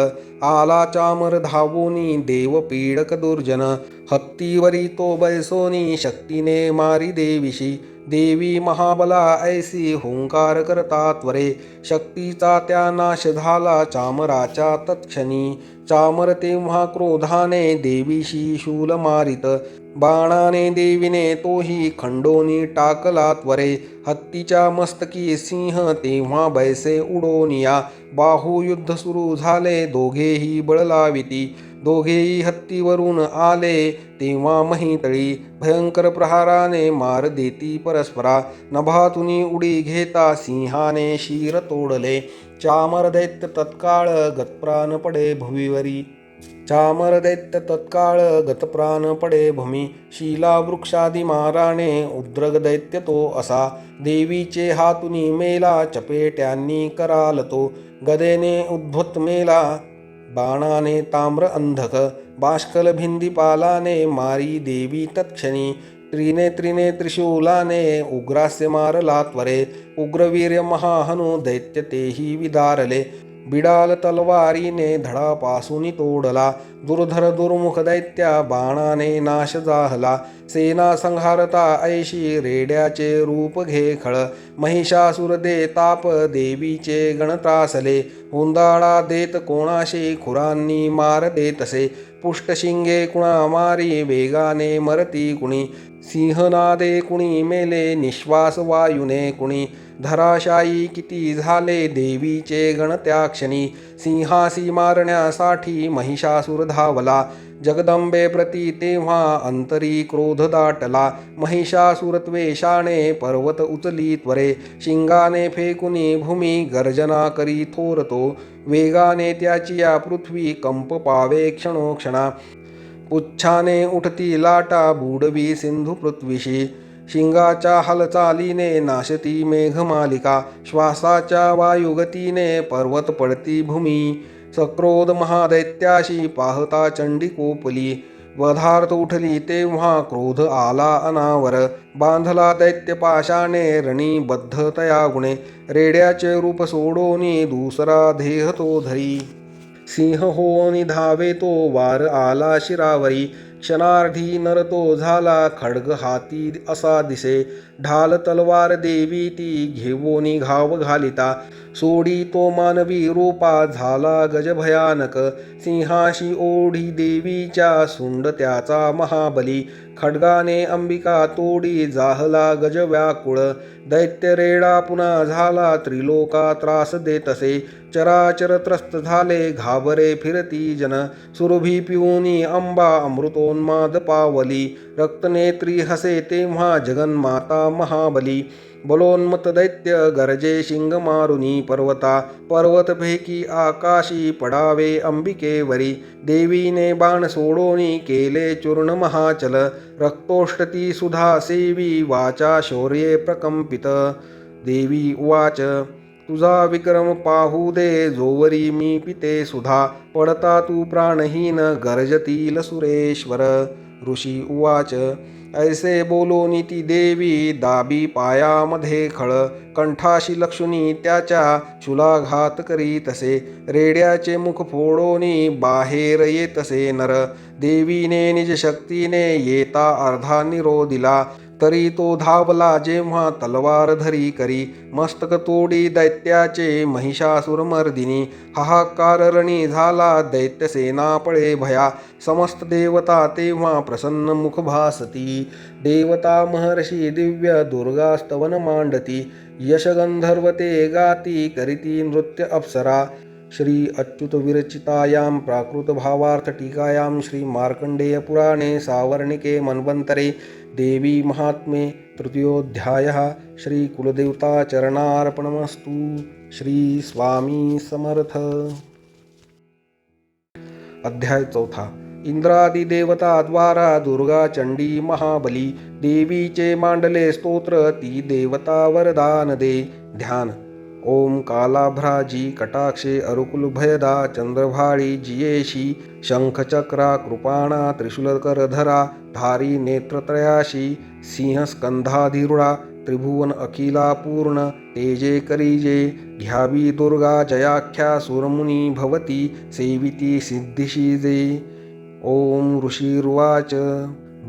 आला चामर धावोनी देव पीडक दुर्जन हत्तीवरी तो बैसोनी शक्तीने मारी देवीशी. देवी महाबला ऐसी हुंकार करता त्वरे शक्तीचा त्या नाश झाला चामराच्या तत्क्षणी. चामर तेव्हा क्रोधाने देवीशी शूल मारित बाणाने देवीने तोही खंडोनी टाकला त्वरे. हत्तीच्या मस्तकी सिंह तेव्हा बैसे उडोनिया बाहुयुद्ध सुरू झाले दोघेही बळ लाविती. दोघेही हत्तीवरून आले तेव्हा महितळी भयंकर प्रहाराने मार देती परस्परा. नभातुनी उडी घेता सिंहाने शिर तोडले चामर दैत्य तत्काळ गतप्राण पडे भुवीवरी. चामर दैत्य तत्काळ गतप्राण पडे भूमी. शिला वृक्षादी माराने उद्रग दैत्य तो असा. देवीचे हातुनी मेला चपेट्यांनी कराल तो. गदेने उद्धत मेला बाणाने ताम्र अंधक बाष्कल भिंदीपालाने मारी देवी तत्क्षणी. त्रिनेत्रिने त्रिशूलाने उग्रास्य मारला त्वरे उग्रवीर्य महाहनु दैत्य तेही विदारले. बिडाल तलवारीने धडापासून तोडला दुर्धर दुर्मुख दैत्या बाणाने नाश जाहला. सेना संहारता ऐशी रेड्याचे रूप घे खळ. महिषासुर दे ताप देवीचे गणत्रासले. हुंदाळा देत कोणाशी खुरांनी मार देतसे. पुष्टशिंगे कुणा मारी वेगाने मरती कुणी. सिंहनादे कुणी मेले निश्वास वायुने कुणी. धराशायी किती झाले देवीचे गण त्या क्षणी. सिंहासी मारण्यासाठी महिषासुर धावला जगदंबे प्रती तेव्हा अंतरी क्रोध दाटला. महिषासुर त्वेषाने पर्वत उचली त्वरे शिंगाने फेकुनी भूमी गर्जना करी थोरतो. वेगाने त्याची या पृथ्वी कंप पावे क्षणोक्षणा. पुच्छाने उठती लाटा बुडवी सिंधू पृथ्वीशी. शिंगाच्या हालचालीने नाशती मेघमालिका. श्वासाच्या वायुगतीने पर्वत पडती भूमी. सक्रोध महादैत्याशी पाहता चंडी कोपली. वधार्थ उठली तेव्हा क्रोध आला अनावर. बांधला दैत्य पाशाने रणी बद्ध तया गुणे. रेड्याचे रूप सोडोनी दुसरा देह तो धरी. सिंह होऊन धावे तो वार आला शिरावरी. क्षणार्धी नर तो झाला खड्ग हाती असा दिसे. ढाल तलवार देवी ती घेवोनी घाव घालिता. सोडी तो मानवी रूपा झाला गज भयानक. सिंहाशी ओढी देवीच्या सुंड त्याचा महाबली. खड्गाने अंबिका तोडी जाहला गज व्याकुळ. दैत्य रेडा पुन्हा झाला त्रिलोका त्रास देतसे. चराचर त्रस्त झाले घाबरे फिरती जन. सुरभी पिऊनी अंबा अमृतोन्माद पावली. रक्तनेत्री हसे तेव्हा जगन्माता महाबली. बलोन्मत दैत्य गरजे शिंग मारुनी पर्वता. पर्वत भेकी आकाशी पडावे अंबिकेवरी. देवीने बाण सोडोनी केले चूर्ण महाचल. रक्तोष्टती सुधा सेवी वाचा शौर्ये प्रकंपित. देवी उवाच तुझा विक्रम पाहू दे जोवरी मी पिते सुधा पडता तू प्राणहीन गर्जतील सुरेश्वर. ऋषी उवाच ऐसे बोलोनी ती देवी दाबी पायामध्ये खळ कंठाशी लक्ष्मी त्याच्या शूलाघात करी तसे रेड्याचे मुख फोडोनी बाहेर येतसे नर. देवीने निज शक्तीने येता अर्धा निरोधिला तरी तो धावला जेव्हा तलवार धरी करी मस्तक तोडी दैत्याचे महिषासुरमर्दिनी. हाहाकार रणी झाला दैत्यसेना पळे भया समस्त देवता तेव्हा प्रसन्न मुख भासती. देवता महर्षी दिव्य दुर्गा स्तवन मांडती यश गंधर्व ते गाती करीती नृत्य अप्सरा. श्री अच्युत विरचितायां प्राकृत भावार्थ टीकायां श्री मार्कंडेय पुराणे सावर्णिके मन्वन्तरे देवी महात्म्ये तृतीयोऽध्यायः. श्री कुलदेवता चरणार्पणमस्तु. श्री स्वामी समर्थ. अध्याय 4. इंद्रादी देवता द्वारा दुर्गा चंडी महाबली देवीचे मांडले स्तोत्र ती देवता वरदान दे. ध्यान. ओम कालाभ्राजी कटाक्षे अरुकुल भयदा चंद्रभाळी जियेशी शंखचक्रा कृपाणा त्रिशूलकरधरा धारी नेत्रत्रयाशी सिंहस्कंधाधिरुढा त्रिभुवन अखिला पूर्ण तेजे करीजे घ्यावी दुर्गा जयाख्या सुरमुनी भवती सेविती सिद्धिशीजे. ओम ऋषिरुवाच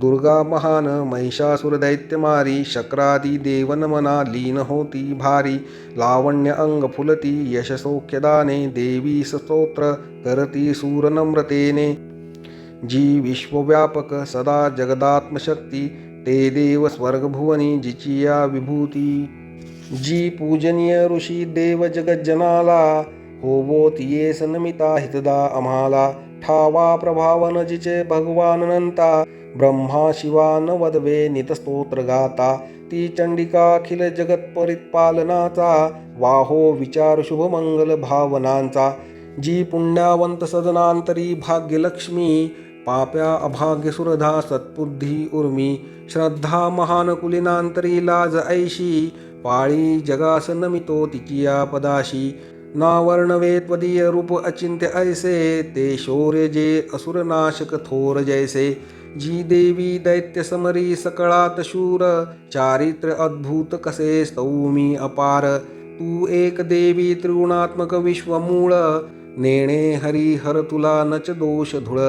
दुर्गा महान महिषासुरदैत्यमारी शक्रादी देवनमना लीन होती भारी लावण्य अंग फुलती यशसौख्यदाने देवी स्तोत्र करती सूरनम्रतेने. जी विश्वव्यापक सदा जगदात्मशक्ती ते देव स्वर्गभुवनी जिची या विभूती. जी पूजनीय ऋषी देव जगज्जनाला होवो तिये सन्मिता हितदा आम्हाला. ठावा प्रभावन जिचे भगवान अनंता ब्रह्मा शिवा न वदवे नितस्तोत्र गाता. ती चंडिका अखिल जगत परिपालनाचा वाहो विचार शुभमंगल भावनांचा. जी पुण्यावंत सदनांतरी भाग्यलक्ष्मी पाप्या अभाग्य सुरधा सत्बुद्धी उर्मी. श्रद्धा महान कुलिनांतरी लाज ऐशी पाळी जगास नमितो तिचिया पदाशी. नावर्णवे त्वदीय रूप अचिंत्य ऐसे ते शौर्य जे असुरनाशक थोर जैसे. जी देवी दैत्य समरी सकळात शूर चारित्र अद्भुत कसे स्तौमी अपार. तू एक देवी त्रिगुणात्मक विश्वमूळ नेणे हरी हर तुला नच दोष धुळ.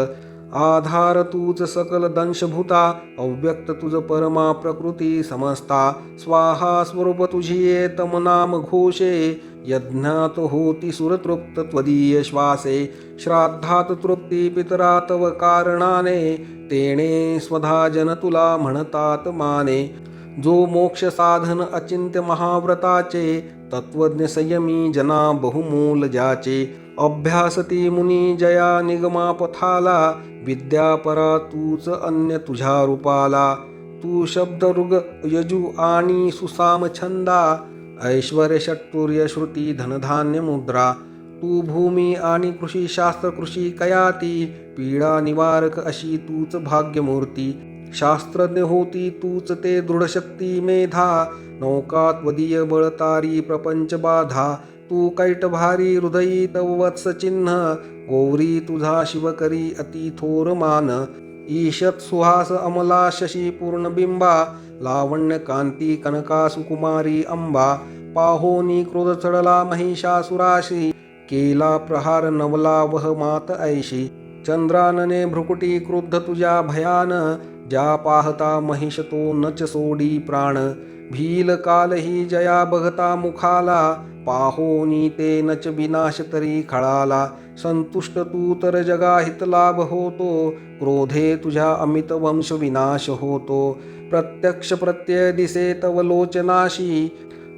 आधार तूच सकल दंशभूता अव्यक्त तुझ परमा प्रकृती समस्ता. स्वाहा स्वरूप तुझी ये तम नाम घोषे यज्ञात होती सुरतृप्त त्वदीय श्वासे. श्राद्धात तृप्ती पितरा तव कारणाने तेणे स्वधा जन तुला म्हणतात माने. जो मोक्ष साधन अचिंत्य महाव्रताचे तत्वज्ञ संयमी जना बहुमूल ज्याचे. अभ्यासती मुनी जया निगमा पथाला विद्या परा तूच अन्य तुझ्या रूपाला. तू शब्द ऋग यजु आणि सुसाम छंदा ऐश्वर्य षट्तुर्य श्रुती धनधान्य मुद्रा. तू भूमी आणि कृषी शास्त्र कृषी कयाती पीडा निवारक अशी तूच भाग्यमूर्ती. शास्त्रज्ञ होती तूच ते दृढशक्ती मेधा नौका त्वदीय बळतारी प्रपंच बाधा. तू कैटभारी हृदयी तव वत्स चिन्ह गौरी तुझा शिवकरी अति थोर मान. ईशत सुहास अमला शशी पूर्णबिंबा लावण्य कांती कनका सुकुमारी अंबा. पाहोनी क्रोध चढला महिषासुराशी केला प्रहार नवला वह मात ऐशी. चंद्रानने भ्रुकुटी क्रुद्ध तुझ्या भयान ज्या पाहता महिष तो नच सोडी प्राण. भील कालही जया बघता मुखाला पाहोनी ते नच विनाश तरी खळाला. संतुष्ट तू तर जगा हितलाभ होतो क्रोधे तुझ्या अमित वंश विनाश होतो. प्रत्यक्ष प्रत्यय दिसे तव लोचनाशी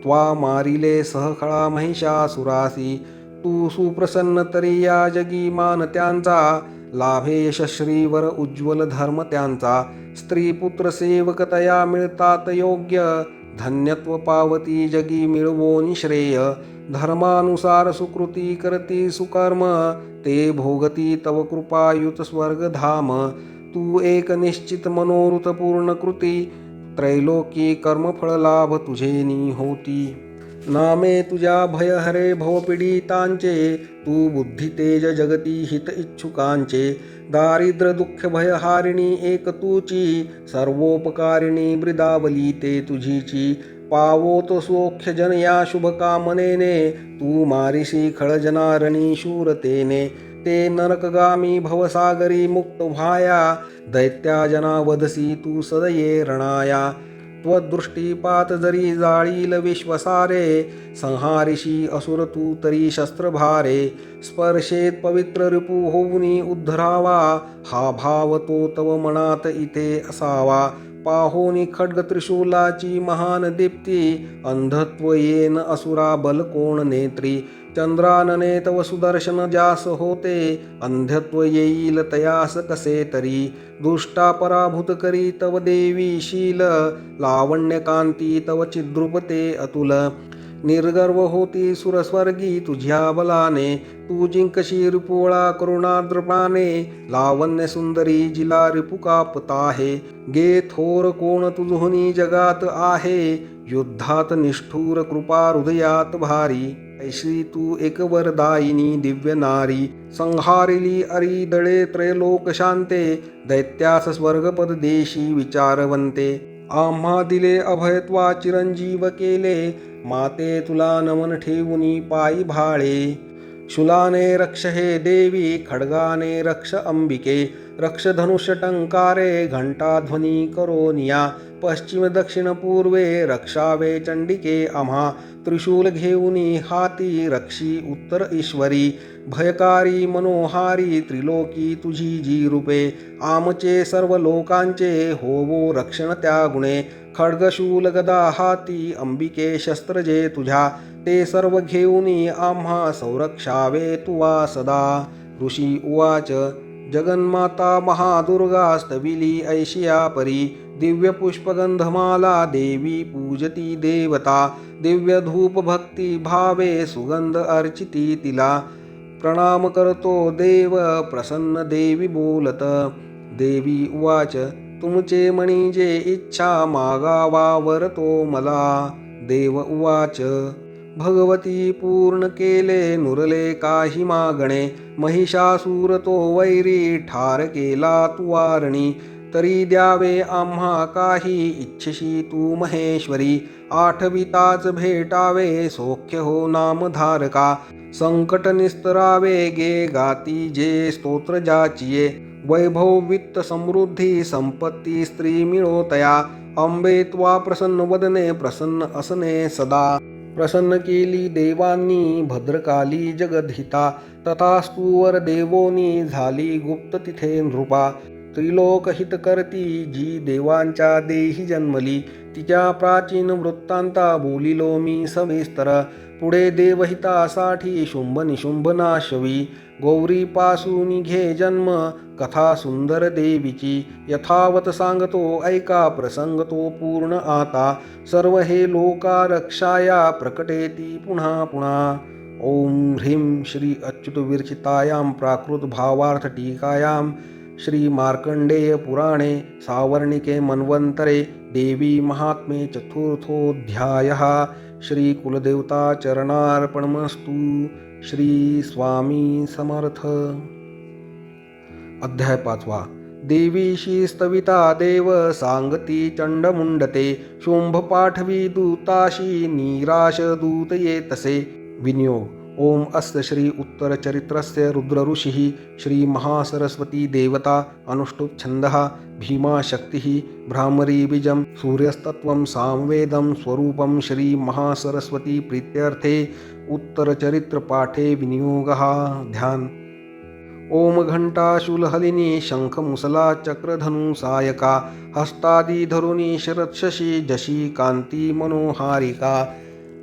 त्वा मारिले सहखळा महिषासुरासी. तू सुप्रसन्न तरी या जगी मान त्यांचा लाभे यशश्रीवर उज्ज्वल धर्म त्यांचा. स्त्री पुत्र सेवक तया मिळतात योग्य धन्यत्व पावती जगी मिळवोनी श्रेय. धर्मानुसार सुकृती करती सुकर्म ते भोगती तव कृपायुत स्वर्गधाम. तू एक निश्चित मनोरुत पूर्ण कृती त्रैलोकी कर्मफळ लाभ तुझेनी होती. नामे तुझ्या भयहरे भवपीडितांचे, तू बुद्धितेज जगती हित इच्छुकांचे. दारिद्र्य दुःख भयहारिणी एक तूची, सर्वोपकारिणी ब्रिदावली ते तुझीची. पावोत सौख्य जन या शुभकामनेने, तू मारिशी खळजनारणी शूरतेने. ते नरकगामी भवसागरी मुक्त व्हाया, दैत्या जना वधसी तू सदये रणाया. त्वदृष्टीपात जरी जाळील विश्वसारे, संहारिषी असुर तू तरी शस्त्रभारे. स्पर्शेत पवित्र रिपू होऊनी उद्धरावा, हा भाव तो तव मनात इथे असावा. पाहोनी खड्ग त्रिशूलाची महान दीप्ती, अंधत्व येन असुरा बल कोण नेत्री. चंद्रानने तव सुदर्शन जास होते, अंधत्व येईल तयास कसे तरी. दुष्टा पराभूत करी तव देवी शील, लावण्य कांती तव चिद्रुपते अतुल. निर्गर्व होती सुरस्वर्गी तुझ्या बलाने, तू जिंकशी रिपुळा करुणाद्रपाने. लावण्य सुंदरी जिला रिपु कापताहे, गे थोर कोण तुझहुनी जगात आहे. युद्धात निष्ठुर कृपा हृदयात भारी, ऐशी तू एक वरदायिनी दिव्य नारी. संहारिली अरिदळे त्रैलोक शांते, दैत्यास स्वर्गपद देशी विचारवंते. आम्हा दिले अभयत्वा चिरंजीव केले, माते तुला नमन ठेवुनी पायी भाळे. शूलाने रक्ष हे देवी, खड्गाने रक्ष अंबिके. रक्ष धनुष्य टंकारे, घंटाध्वनी करोनिया. पश्चिम दक्षिण पूर्वे रक्षावे चंडिके आम्हा. त्रिशूल घेऊनी हाती रक्षी उत्तर ईश्वरी. भयकारी मनोहारी त्रिलोकी तुझी जी रूपे. आमचे सर्व लोकांचे होवो रक्षण त्या गुणे. खड्गशूल गदा हाती अंबिके शस्त्र जे तुझ्या, ते सर्व घेऊनी आम्हा संरक्षावे तुवा सदा. ऋषी उवाच जगन्माता महादुर्गा स्तविली ऐशिया परी. दिव्य पुष्पगंधमाला देवी पूजती देवता. दिव्य धूप भक्ती भावे सुगंध अर्चिती तिला. प्रणाम करतो देव प्रसन्न देवी बोलत. देवी उवाच तुमचे मणी जे इच्छा मागावा वरतो मला. देव उवाच भगवती पूर्ण केले नुरले काही मागणे. महिषासूर तो वैरी ठार केला तू वारणी. तरी द्यावे आम्हा काही इच्छिशी तू महेश्वरी. आठविताच भेटावे सौख्य हो नामधारका. संकट निस्तरावे गे गाती जे स्तोत्र जाचिये. वैभव वित्त समृद्धी संपत्ती स्त्री मिळोतया. अंबे त्वा प्रसन्न वदने प्रसन्न असने सदा. प्रसन्न केली देवांनी भद्रकाली जगद्हिता. तथास्तुवर देवोनी झाली गुप्त तिथे नृपा. त्रिलोक हित करती जी देवांच्या देही जन्मली. तिच्या प्राचीन वृत्तांता बोलिलो मी सविस्तर. पुढे देवहितासाठी शुंभ निशुंभ नाशवी. गौरीपासून घे जन्म कथा सुंदर देवीची. यथावत सांगतो ऐका प्रसंग तो पूर्ण आता. सर्व हे लोका रक्षाया प्रकटेती पुन्हा पुन्हा. ओम ह्रीं श्री अच्युत विरचितायां प्राकृत भावार्थ टीकायां श्री मार्कंडेय पुराणे सावर्णिके मन्वन्तरे देवी महात्म्ये चतुर्थोऽध्यायः. श्री कुलदेवता चरणार्पणमस्तु. श्री स्वामी समर्थ. अध्याय 5. देवीशी स्तविता देव सांगती चंडमुंडते. शुंभ पाठवी दूताशी निराश दूत येतसे. विनियोग. ओम अस्य श्री उत्तर चरित्रस्य रुद्र ऋषिः श्री महासरस्वती देवता. अनुष्टुप छंदः भीमा शक्तिः. भ्रामरी बीजं सूर्यस्तत्वं सामवेदं स्वरूपं. श्री महासरस्वती प्रीत्यर्थे उत्तर चरित्र पाठे विनियोगः. ध्यान. ओम घंटा शूलहलिनी शंख मुसला चक्रधनु सायका. हस्तादी धरुनी शरत्शशी जशी कांती मनोहारिका.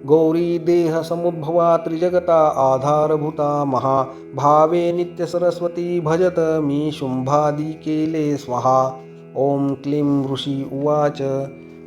गौरी देह समुद्भवा त्रिजगता आधारभूता महा. भावे नित्य सरस्वती भजत मी शुंभादी केले स्वाहा. ओम क्लीं ऋषी उवाच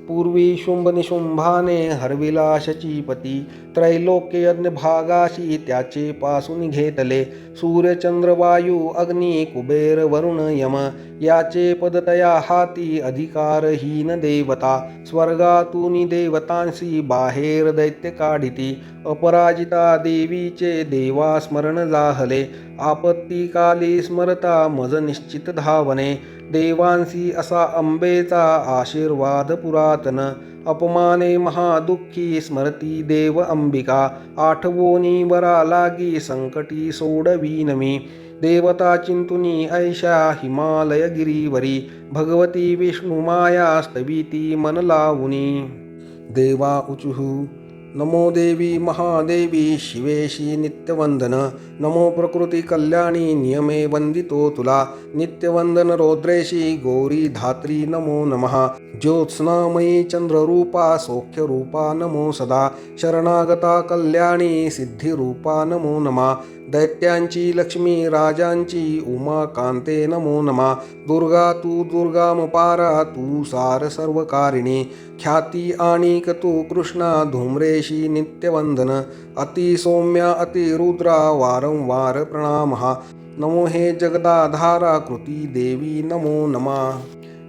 पूर्वी शुंभ निशुंभाने हरविला शचीपती, त्रैलोक्य यज्ञ भागाशी त्याचे पासून घेतले. सूर्य चंद्र वायू अग्नी कुबेर वरुण यम, याचे पदतया हाती अधिकारहीन देवता. स्वर्गातून देवतांशी बाहेर दैत्य काढिती, अपराजिता देवीचे देवा स्मरण जाहले. आपत्ती काली स्मरता मज निश्चित धावने, देवांसी असा अंबेचा आशीर्वाद पुरातन. अपमाने महादुःखी स्मरती देव अंबिका, आठवोनी वरा लागी संकटी सोडवीन मी. देवता चिंतुनी ऐशा हिमालय गिरीवरी, भगवती विष्णू माया स्तविती मन लावुनी. देवा उचुः नमो देवी महादेवी शिवेशी नित्यवंदन, नमो प्रकृती कल्याणी नियमे वंदितो तुला. नित्यवंदन रौद्रेशी गौरी धात्री नमो नमः. ज्योत्स्नामयी चंद्ररूपा सौख्यरूपा नमो सदा. शरणागता कल्याणी सिद्धिरूपा नमो नमः. दैत्यांची लक्ष्मी राजांची उमा कांते नमो नमः. दुर्गा तू दुर्गामपारा तू सार सर्वकारिणी, ख्याती आणिक तू कृष्णा धूम्रेशी नित्यवंदन. अति सौम्या अति रुद्रा वारंवार प्रणामः. नमो हे जगदाधारा कृती देवी नमो नमः.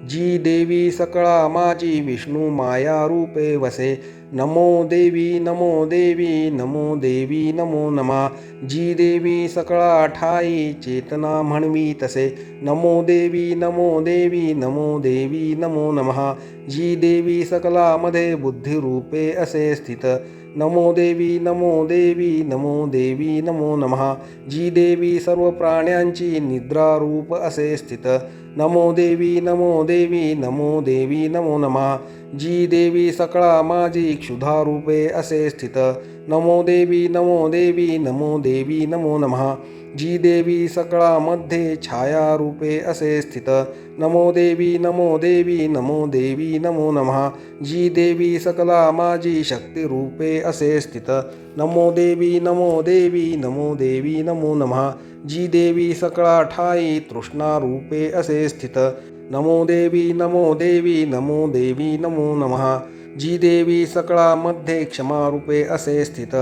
जी देवी सकळा माझी विष्णू माया रूपे वसे, नमो देवी नमो देवी नमो देवी नमो नमः. जी देवी सकळा ठाई चेतना म्हणवी तसे, नमो देवी नमो देवी नमो देवी नमो नमः. जी देवी सकलामध्ये बुद्धिरूपे असे स्थित, नमो देवी नमो देवी नमो देवी नमो नमः. जी देवी सर्व प्राण्यांची निद्रारूप असे स्थित, नमो देवी नमो देवी नमो देवी नमो नमः. जी देवी सकळा माझी क्षुधारूपे असे स्थित, नमो देवी नमो देवी नमो देवी नमो नमः. जी देवी सकळा मध्ये छायारूपे असे स्थित, नमो देवी नमो देवी नमो देवी नमो नमः. जी देवी सकला माझी शक्तिरूपे असे स्थित, नमो देवी नमो देवी नमो देवी नमो नमः. जी देवी सकळा ठाई तृष्णारूपे असे स्थित, नमो देवी नमो देवी नमो देवी नमो नमः. जी देवी सकळा मध्ये क्षमारूपे असे स्थित,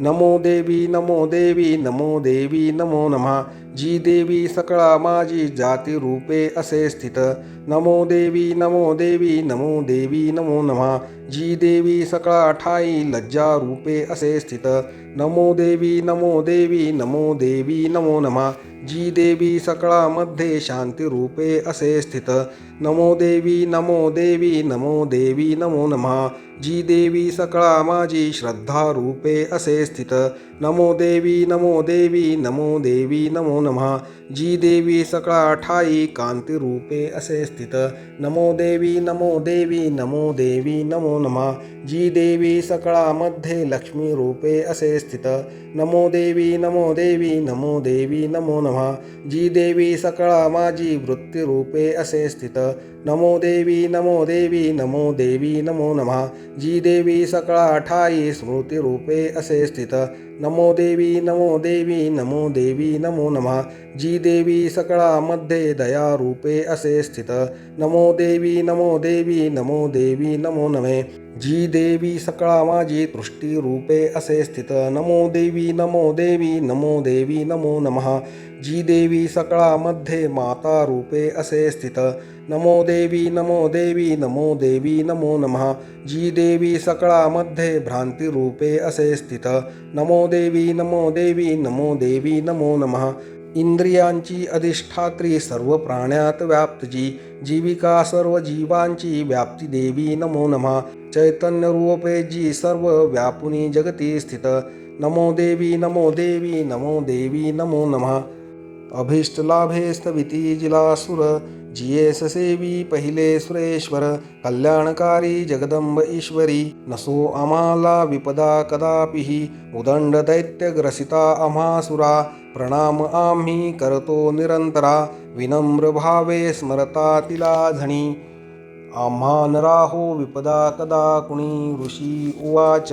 नमो देवी नमो देवी नमो देवी नमो नमः. जी देवी सकळा माझी जातीरूपे असे स्थित, नमो देवी नमो देवी नमो देवी नमो नमः. जी देवी सकळा ठाई लज्जारूपे असे स्थित, नमो देवी नमो देवी नमो देवी नमो नमः. जी देवी सकळा मध्ये शांतीरूपे असे स्थित, नमो देवी नमो देवी नमो देवी नमो नमः. जी देवी सकळा माझी श्रद्धारूपे असे स्थित, नमो देवी नमो देवी नमो देवी नमो नमः. जी देवी सकळा ठाई कांतीरूपे असे स्थित, नमो देवी नमो देवी नमो देवी नमो नमः. जी देवी सकळा मध्ये लक्ष्मी रूपे असे स्थित, नमो देवी नमो देवी नमो देवी नमो नमः. जी देवी सकळा माझी वृत्तीरूपे असे स्थित, नमो देवी नमो देवी नमो देवी नमो नमः. जी देवी सकळा ठाई स्मृतिरूपे असे स्थित, नमो देवी नमो देवी नमो देवी नमो नमः. जी देवी सकळा मध्ये दयारूपे असे स्थित, नमो देवी नमो देवी नमो देवी नमो नमे. जी देवी सकळा माझी तृष्टीरूपे असे स्थित, नमो देवी नमो देवी नमो देवी नमो नमः. जी देवी सकळा मध्ये माता रूपे असे स्थित, नमो देवी नमो देवी नमो देवी नमो नमः. जी देवी सकळा मध्ये भ्रांती रूपे असे स्थित, नमो देवी नमो देवी नमो देवी नमो नमः. इंद्रियांची अधिष्ठात्री सर्व प्राण्यात व्याप्त जी, जीविका सर्व जीवांची व्याप्ती देवी नमो नमः. चैतन्य रूपे जी सर्व व्यापुनी जगती स्थित, नमो देवी नमो देवी नमो देवी नमो नमः. अभीष्ट लाभे स्तविती जिलासुर, जियेस सेवी पहिले सुरेश्वर. कल्याणकारी जगदंब ईश्वरी, नसो आम्हाला विपदा कदापिही. उदंड दैत्यग्रसिता आम्हासुरा, प्रणाम आम्ही करतो निरंतरा. विनम्र भावे स्मरता तिला झणी, आम्हा नराहो विपदा कदा कुणी. ऋषी उवाच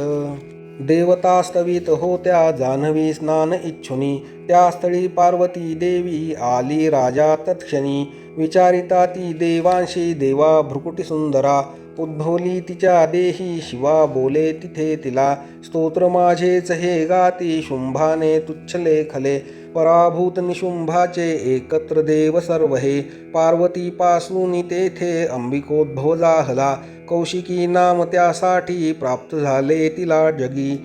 देवता स्तवित होत्या जान्हवी स्नान इच्छुनी. त्या स्थळी पार्वती देवी आली राजा तत्क्षणी. विचारिता ती देवांशी देवा भ्रुकुटी सुंदरा, उद्भवली तिच्या देही शिवा बोले तिथे तिला स्तोत्र माझेच हे गाती शुंभाने तुच्छले खले पराभूत निशुंभाचे एकत्र देव सर्व हे पार्वती पासून तेथे अंबिकोद्भव जाहला कौशिकी नाम त्यासाठी प्राप्त झाले तिला जगी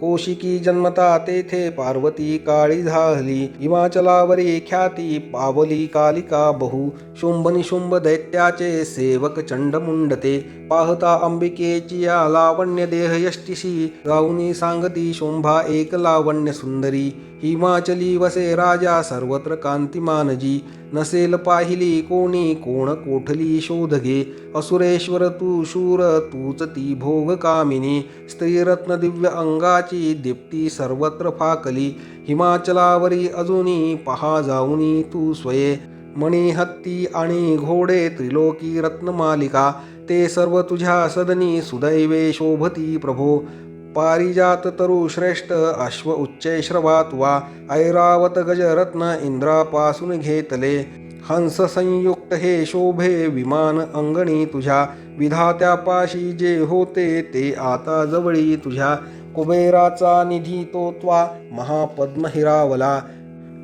कौशिकी जन्मता तेथे पार्वती काळी झाली हिमाचलावरी ख्याती पावली कालिका बहु शुंभ निशुंभ दैत्याचे सेवक चंडमुंड ते पाहता अंबिकेची या लावण्य देह यष्टीशी जाऊनी सांगती शुंभा एक लावण्य सुंदरी हिमाचली वसे राजा सर्वत्र कांतिमान जी नसेल पाहिली कोणी कोण कोठली शोध घे असुरेश्वर तू शूर तूच ती भोग कामिनी स्त्रीरत्न दिव्य अंगाची दीप्ती सर्वत्र फाकली हिमाचलावरी अजूनी पहा जाऊनी तू स्वये मणी हत्ती आणि घोडे त्रिलोकी रत्नमालिका ते सर्व तुझ्या सदनी सुदैवे शोभती प्रभो पारिजात तरु श्रेष्ठ अश्व उच्चे श्रवात वा ऐरावत गजरत्न इंद्रापासून घेतले हंस संयुक्त हे शोभे विमान अंगणी तुझ्या विधात्यापाशी जे होते ते आता जवळी तुझ्या कुबेराचा निधी तो त्वा महापद्म हिरावला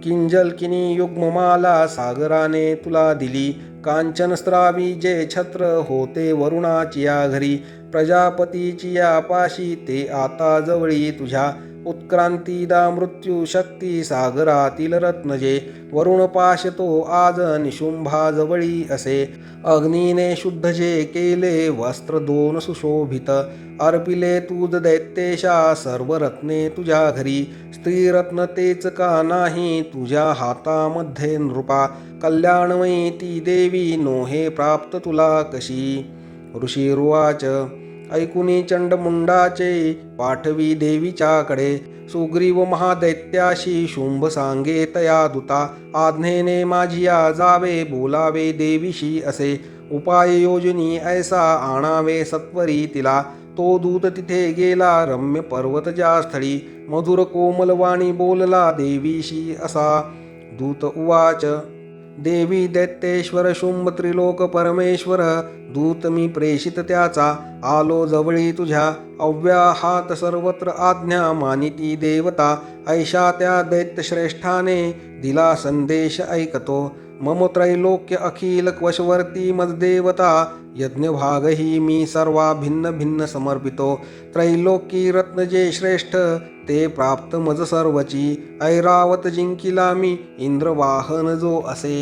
किंजलकिनी युग्ममाला सागराने तुला दिली कांचन स्त्रावी जे छत्र होते वरुणाची या घरी प्रजापतीची या पाशी ते आता जवळी तुझ्या उत्क्रांतीदा मृत्यू शक्ती सागरातील रत्न जे वरुण पाश तो आज निशुंभा जवळी असे अग्नीने शुद्ध जे केले वस्त्र दोन सुशोभित अर्पिले तुझ दैत्येशा सर्व रत्ने तुझ्या घरी स्त्रीरत्न तेच का नाही तुझ्या हातामध्ये नृपा कल्याणमयी ती देवी नोहे प्राप्त तुला कशी ऋषीरुवाच ऐकुनी चंडमुंडाचे पाठवी देवीच्याकडे सुग्रीव महादैत्याशी शुंभ सांगे तया दूता आज्ञेने माझिया जावे बोलावे देवीशी असे उपाय योजनी ऐसा आणावे सत्वरी तिला तो दूत तिथे गेला रम्य पर्वत ज्या स्थळी मधुर कोमलवाणी बोलला देवीशी असा दूत उवाच देवी दैत्येश्वर शुंभ त्रिलोक परमेश्वर दूत मी प्रेषित त्याचा आलो जवळी तुझ्या अव्याहात सर्वत्र आज्ञा मानिती देवता ऐशा त्या दैत्यश्रेष्ठाने दिला संदेश ऐकतो मम त्रैलोक्य अखिल वशवर्ती मजदेवता यज्ञभागही मी सर्वा भिन्न भिन्न समर्पितो त्रैलोकी रत्न जे श्रेष्ठ ते प्राप्त मज सर्वची ऐरावत जिंकिला मी इंद्रवाहन जो असे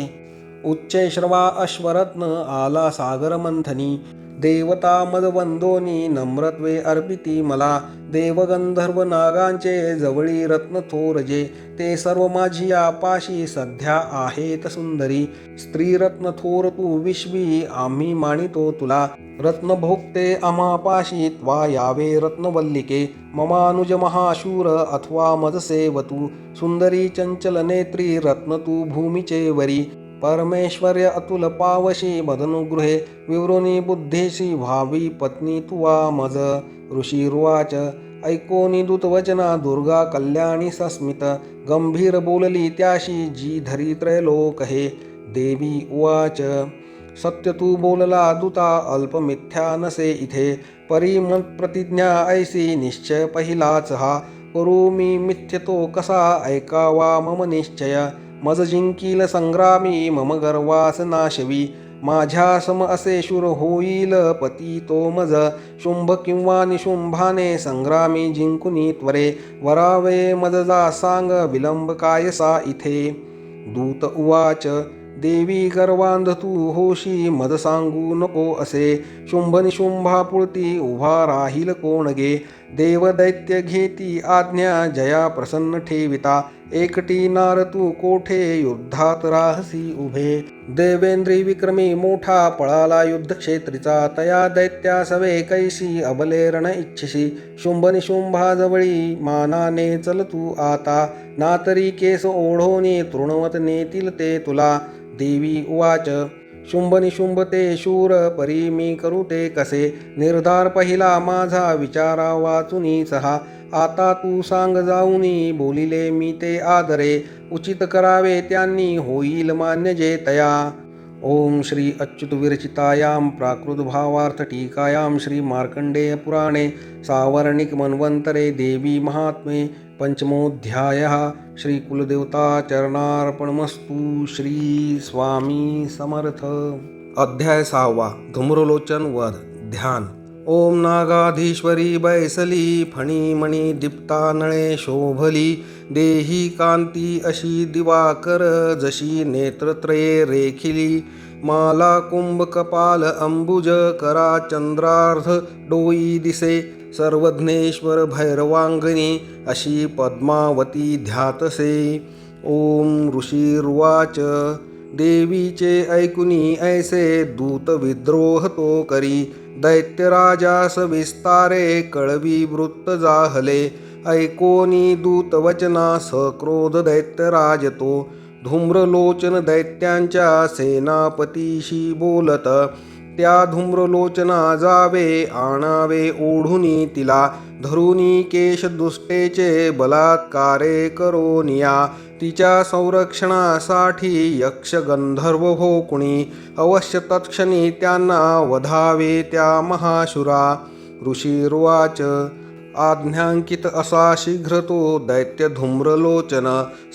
उच्चे श्रवा अश्वरत्न आला सागर मंथनी देवता मदवंदोनी नम्रत्वे अर्पिती मला देवगंधर्व नागांचे जवळी रत्न थोर जे ते सर्व माझिया पाशी सध्या आहेत सुंदरी स्त्रीरत्न थोर तू विश्वी आम्ही मानितो तुला रत्न भोगते आम्हापाशी त्वा यावे रत्नवल्लिके ममानुज महाशूर अथवा मजसेवतू सुंदरी चंचल नेत्री रत्न तू भूमीचे वरी परमेश्वर्य अतुल पावशी मदनुगृहे विवृणी बुद्धीशी व्हावी पत्नी तुवा मज ऋषीरुवाच ऐकोनी दूतवचना दुर्गा कल्याणी सस्मित गंभीर बोलली त्याशी जी धरी त्रैलोक हे देवी उवाच सत्य तू बोलला दूता अल्प मिथ्या नसे इथे परिमत प्रतिज्ञा ऐसी निश्चय पहिलाच हा करू मी मिथ्य तो कसा ऐकावा मम निश्चय मज जिंकील संग्रामी मम गर्वास नाशवी माझ्या सम असे शूर होईल पती तो मज शुंभ किंवा निशुंभाने संग्रामी जिंकुनी त्वरे वरावे मजजा सांग विलंब कायसा इथे दूत उवाच देवी गर्वांध तू होशी मद सांगू नको असे शुंभ निशुंभा पुळती उभा राहील कोण गे देव दैत्य घेती आज्ञा जया प्रसन्न ठेविता एकटी नार तू कोठे युद्धात राहसी उभे देवेंद्री विक्रमी मोठा पळाला युद्धक्षेत्रीचा तया दैत्या सवे कैसी अबले रण इच्छिसी शुंभ निशुंभा जवळी मानाने चल तू आता नातरी केस ओढोनी तृणवत नेतील ते तुला देवी उवाच शुंभ निशुंभ ते शूर परी मी करू ते कसे निर्धार पहिला माझा विचारा वाचुनी सहा आता तू सांग जाऊनी बोलिले मी ते आदरे उचित करावे त्यांनी होईल मान्य जे तया ओम श्री अच्युत विरचितायां प्राकृत भावार्थ टीकायां श्री मार्कंडेय पुराणे सावर्णिक मन्वंतरे देवी महात्म्ये पंचमोऽध्यायः श्री कुलदेवता चरणार्पणमस्तु। श्री स्वामी समर्थ। अध्याय 6 धूम्रलोचन वध ध्यान। ओम नागाधीश्वरी बैसली फणीमणी दीप्ता नळे शोभली देही कांती अशी दिवाकर जशी नेत्रत्रये रेखिली माला कुंभ कपाल अंबुज करा चंद्रार्ध डोई दिसे सर्वज्ञेश्वर भैरवांगणी अशी पद्मावती ध्यातसे। ओम ऋषीर्वाच देवीचे ऐकुनी ऐसे दूत विद्रोह तो करी दैत्यराजास विस्तारे कळवी वृत्त जाहले ऐकोनी दूत वचना सक्रोध दैत्यराज तो धूम्रलोचन दैत्यांच्या सेनापतीशी बोलत त्या धूम्रलोचना जावे आणावे ओढुनी तिला धरुनी केश दुष्टेचे बलात्कारे करोनिया तिच्या संरक्षणासाठी यक्ष गंधर्व भोकुणी अवश्य तत्क्षणी त्यांना वधावे त्या महाशुरा। ऋषीर्वाच आज्ञांकित असा शीघ्र तो दैत्य धूम्रलोचन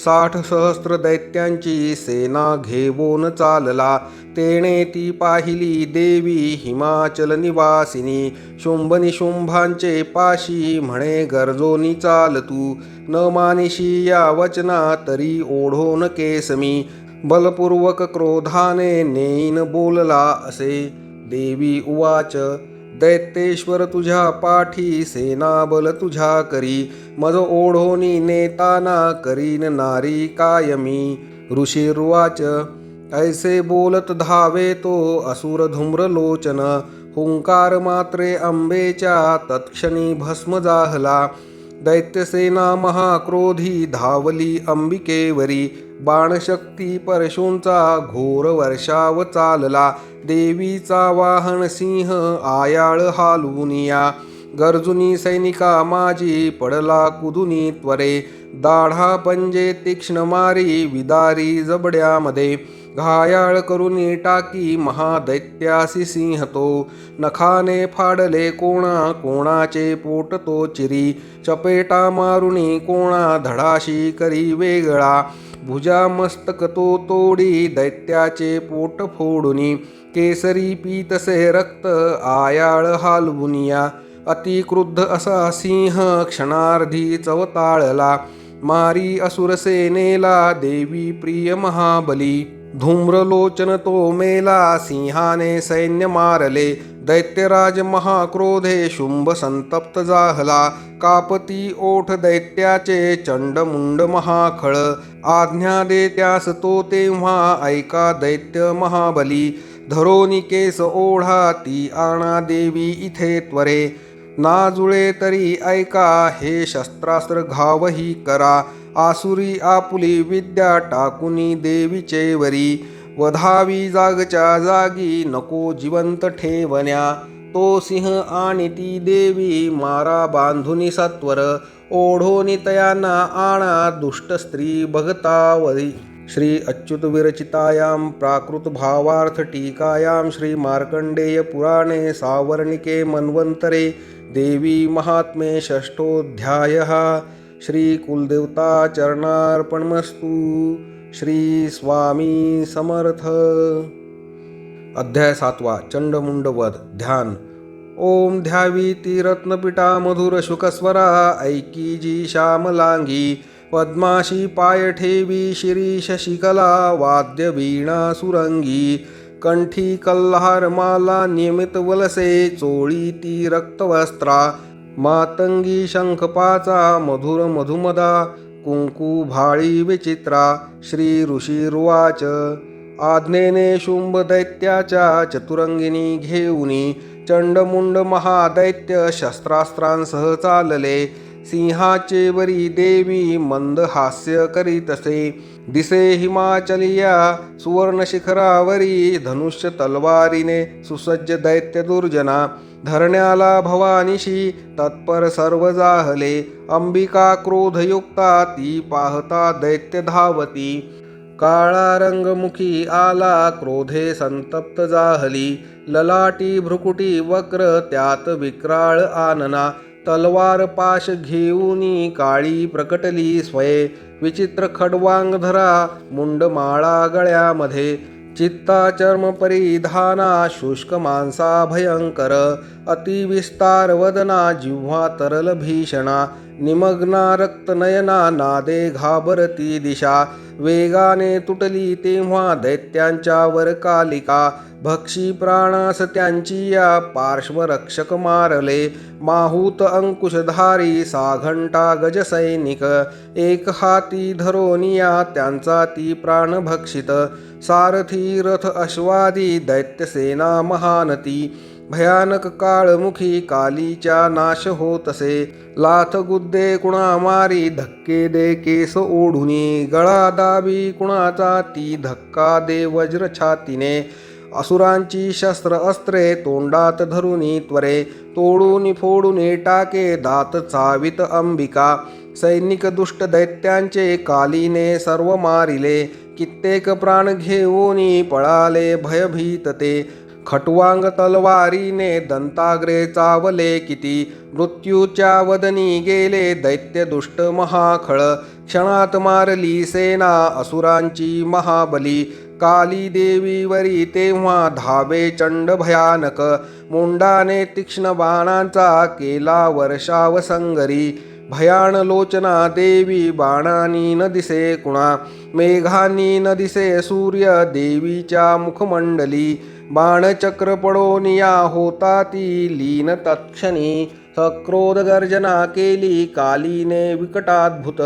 60 सहस्र दैत्यांची सेना घेवून चालला तेणे ती पाहिली देवी हिमाचल निवासिनी शुंभनिशुंभांचे पाशी म्हणे गर्जोनी चाल तू न मानिशी या वचना तरी ओढोन केसमी बलपूर्वक क्रोधाने नेईन बोलला असे। देवी उवाच दैत्येश्वर तुझ्या पाठी सेनाबल तुझ्या करी मज ओढोनी नेताना करीन नारी कायमी। ऋषीर्वाच ऐसे बोलत धावे तो असुर धूम्रलोचन हुंकार मात्रे अंबेच्या तत्क्षणी भस्म जाहला दैत्यसेना महाक्रोधी धावली अंबिकेवरी बाणशक्ती परशूंचा घोर वर्षाव चालला देवीचा वाहन सिंह आयाळ हालुनिया गर्जुनी सैनिका माझी पडला कुदुनी त्वरे दाढा पंजे तीक्ष्ण मारी विदारी जबड्यामध्ये घायाळ करुनी टाकी महादैत्यासी सिंह तो नखाने फाडले कोणा कोणाचे पोट तो चिरी चपेटा मारुनी कोणा धडाशी करी वेगळा भुजा मस्तक तो तोडी दैत्याचे पोट फोडुनी केसरी पीतसे रक्त आयाळ हालवुनिया अति क्रुद्ध असा सिंह क्षणार्धी चवताळला मारी असुरसेनेला देवी प्रिय महाबली धूम्रलोचन तो मेला सिंहाने सैन्य मारले दैत्यराज महाक्रोधे शुंभ संतप्त जाहला कापती ओठ दैत्याचे चंडमुंड महाखळ आज्ञा दे त्यास तो तेव्हा ऐका दैत्य महाबली धरोनी केस ओढा ती आणा देवी इथे त्वरे नाजुळे तरी ऐका हे शस्त्रास्त्र घावही करा आसुरी आपुली विद्या टाकुनी देवीचे वरी वधावी जागच्या जागी नको जिवंत ठेवण्या तो सिंह आणि ती देवी मारा बांधुनी सत्वर ओढोनी तयांना आणा दुष्ट स्त्री भगतावरी। श्री अच्युत विरचितायां प्राकृत भावार्थ टीकायां श्री मार्कंडेय पुराणे सावर्णिके मन्वंतरे देवी महात्म्ये षष्ठोऽध्यायः श्री कुलदेवता चरणार्पणमस्तु। श्री स्वामी समर्थ। अध्याय 7 चंडमुंड वध ध्यान। ओम ध्यावी ती रत्नपीठा मधुर शुकस्वरा ऐकी जी श्यामलांगी पद्माशी पाय ठेवी शिरीष शिकला वाद्य वीणा सुरंगी कंठी कल्हार माला नियमित वलसे चोळी ती रक्तवस्त्रा मातंगी शंखपाचा मधुर मधुमदा कुंकू भाळी विचित्रा। श्री ऋषीर्वाच आज्ञेने शुंभ दैत्याच्या चतुरंगिनी घेऊनी चंडमुंड महादैत्य शस्त्रास्त्रांसह चालले सिंहाचे वरी देवी मंद हास्य करीतसे दिसे हिमाचलिया सुवर्ण शिखरावरी धनुष्य तलवारीने सुसज्ज दैत्य दुर्जना धरण्याला भवानीशी तत्पर सर्व जाहले अंबिका क्रोधयुक्ता ती पाहता दैत्य धावती काळा रंगमुखी आला क्रोधे संतप्त जाहली, ललाटी भ्रुकुटी वक्र त्यात विक्राळ आनना, तलवार पाश घेऊनी काळी प्रकटली स्वये, विचित्र खड्वांगधरा मुंडमाळा गळ्यामध्ये, चित्ता चर्म परिधाना शुष्क मांसा भयंकर, अतिविस्तार वदना जिव्हा तरल भीषणा, निमग्ना रक्तनयना नादे घाबरती दिशा, वेगाने तुटली तेव्हा दैत्यांच्या वर कालिका, भक्षी प्राणास त्यांची या पार्श्वरक्षक मारले, माहूत अंकुशधारी साघंटा गजसैनिक, एक हाती धरोनिया त्यांचा ती प्राण भक्षित, सारथी रथ अश्वादी दैत्यसेना महानती, भयानक काळमुखी कालीच्या नाश होतसे, लाथ गुद्दे कुणा मारी धक्के दे केस ओढुनी, गळा दाबी कुणाचा ती धक्का दे वज्र छातीने, असुरांची शस्त्र अस्त्रे तोंडात धरुनी त्वरे, तोडून फोडून टाके दात चावित अंबिका, सैनिक दुष्ट दैत्यांचे कालीने सर्व मारिले, कित्येक प्राण घेऊनी पळाले भयभीत ते, खटवांग तलवारीने दंताग्रे चावले किती, मृत्यूच्या वदनी गेले दैत्य दुष्ट महाखळ, क्षणात मारली सेना असुरांची महाबली, काली देवीवरी तेव्हा धावे चंड भयानक, मुंडाने तीक्ष्ण बाणांचा केला वर्षाव संगरी, भयान लोचना देवी बाणांनी न दिसे कुणा, मेघांनी न दिसे सूर्य देवीच्या मुखमंडली, बाणचक्र पडोनिया होता ती लीन तत्क्षणी, सक्रोध गर्जना केली कालीने विकटाद्भुत,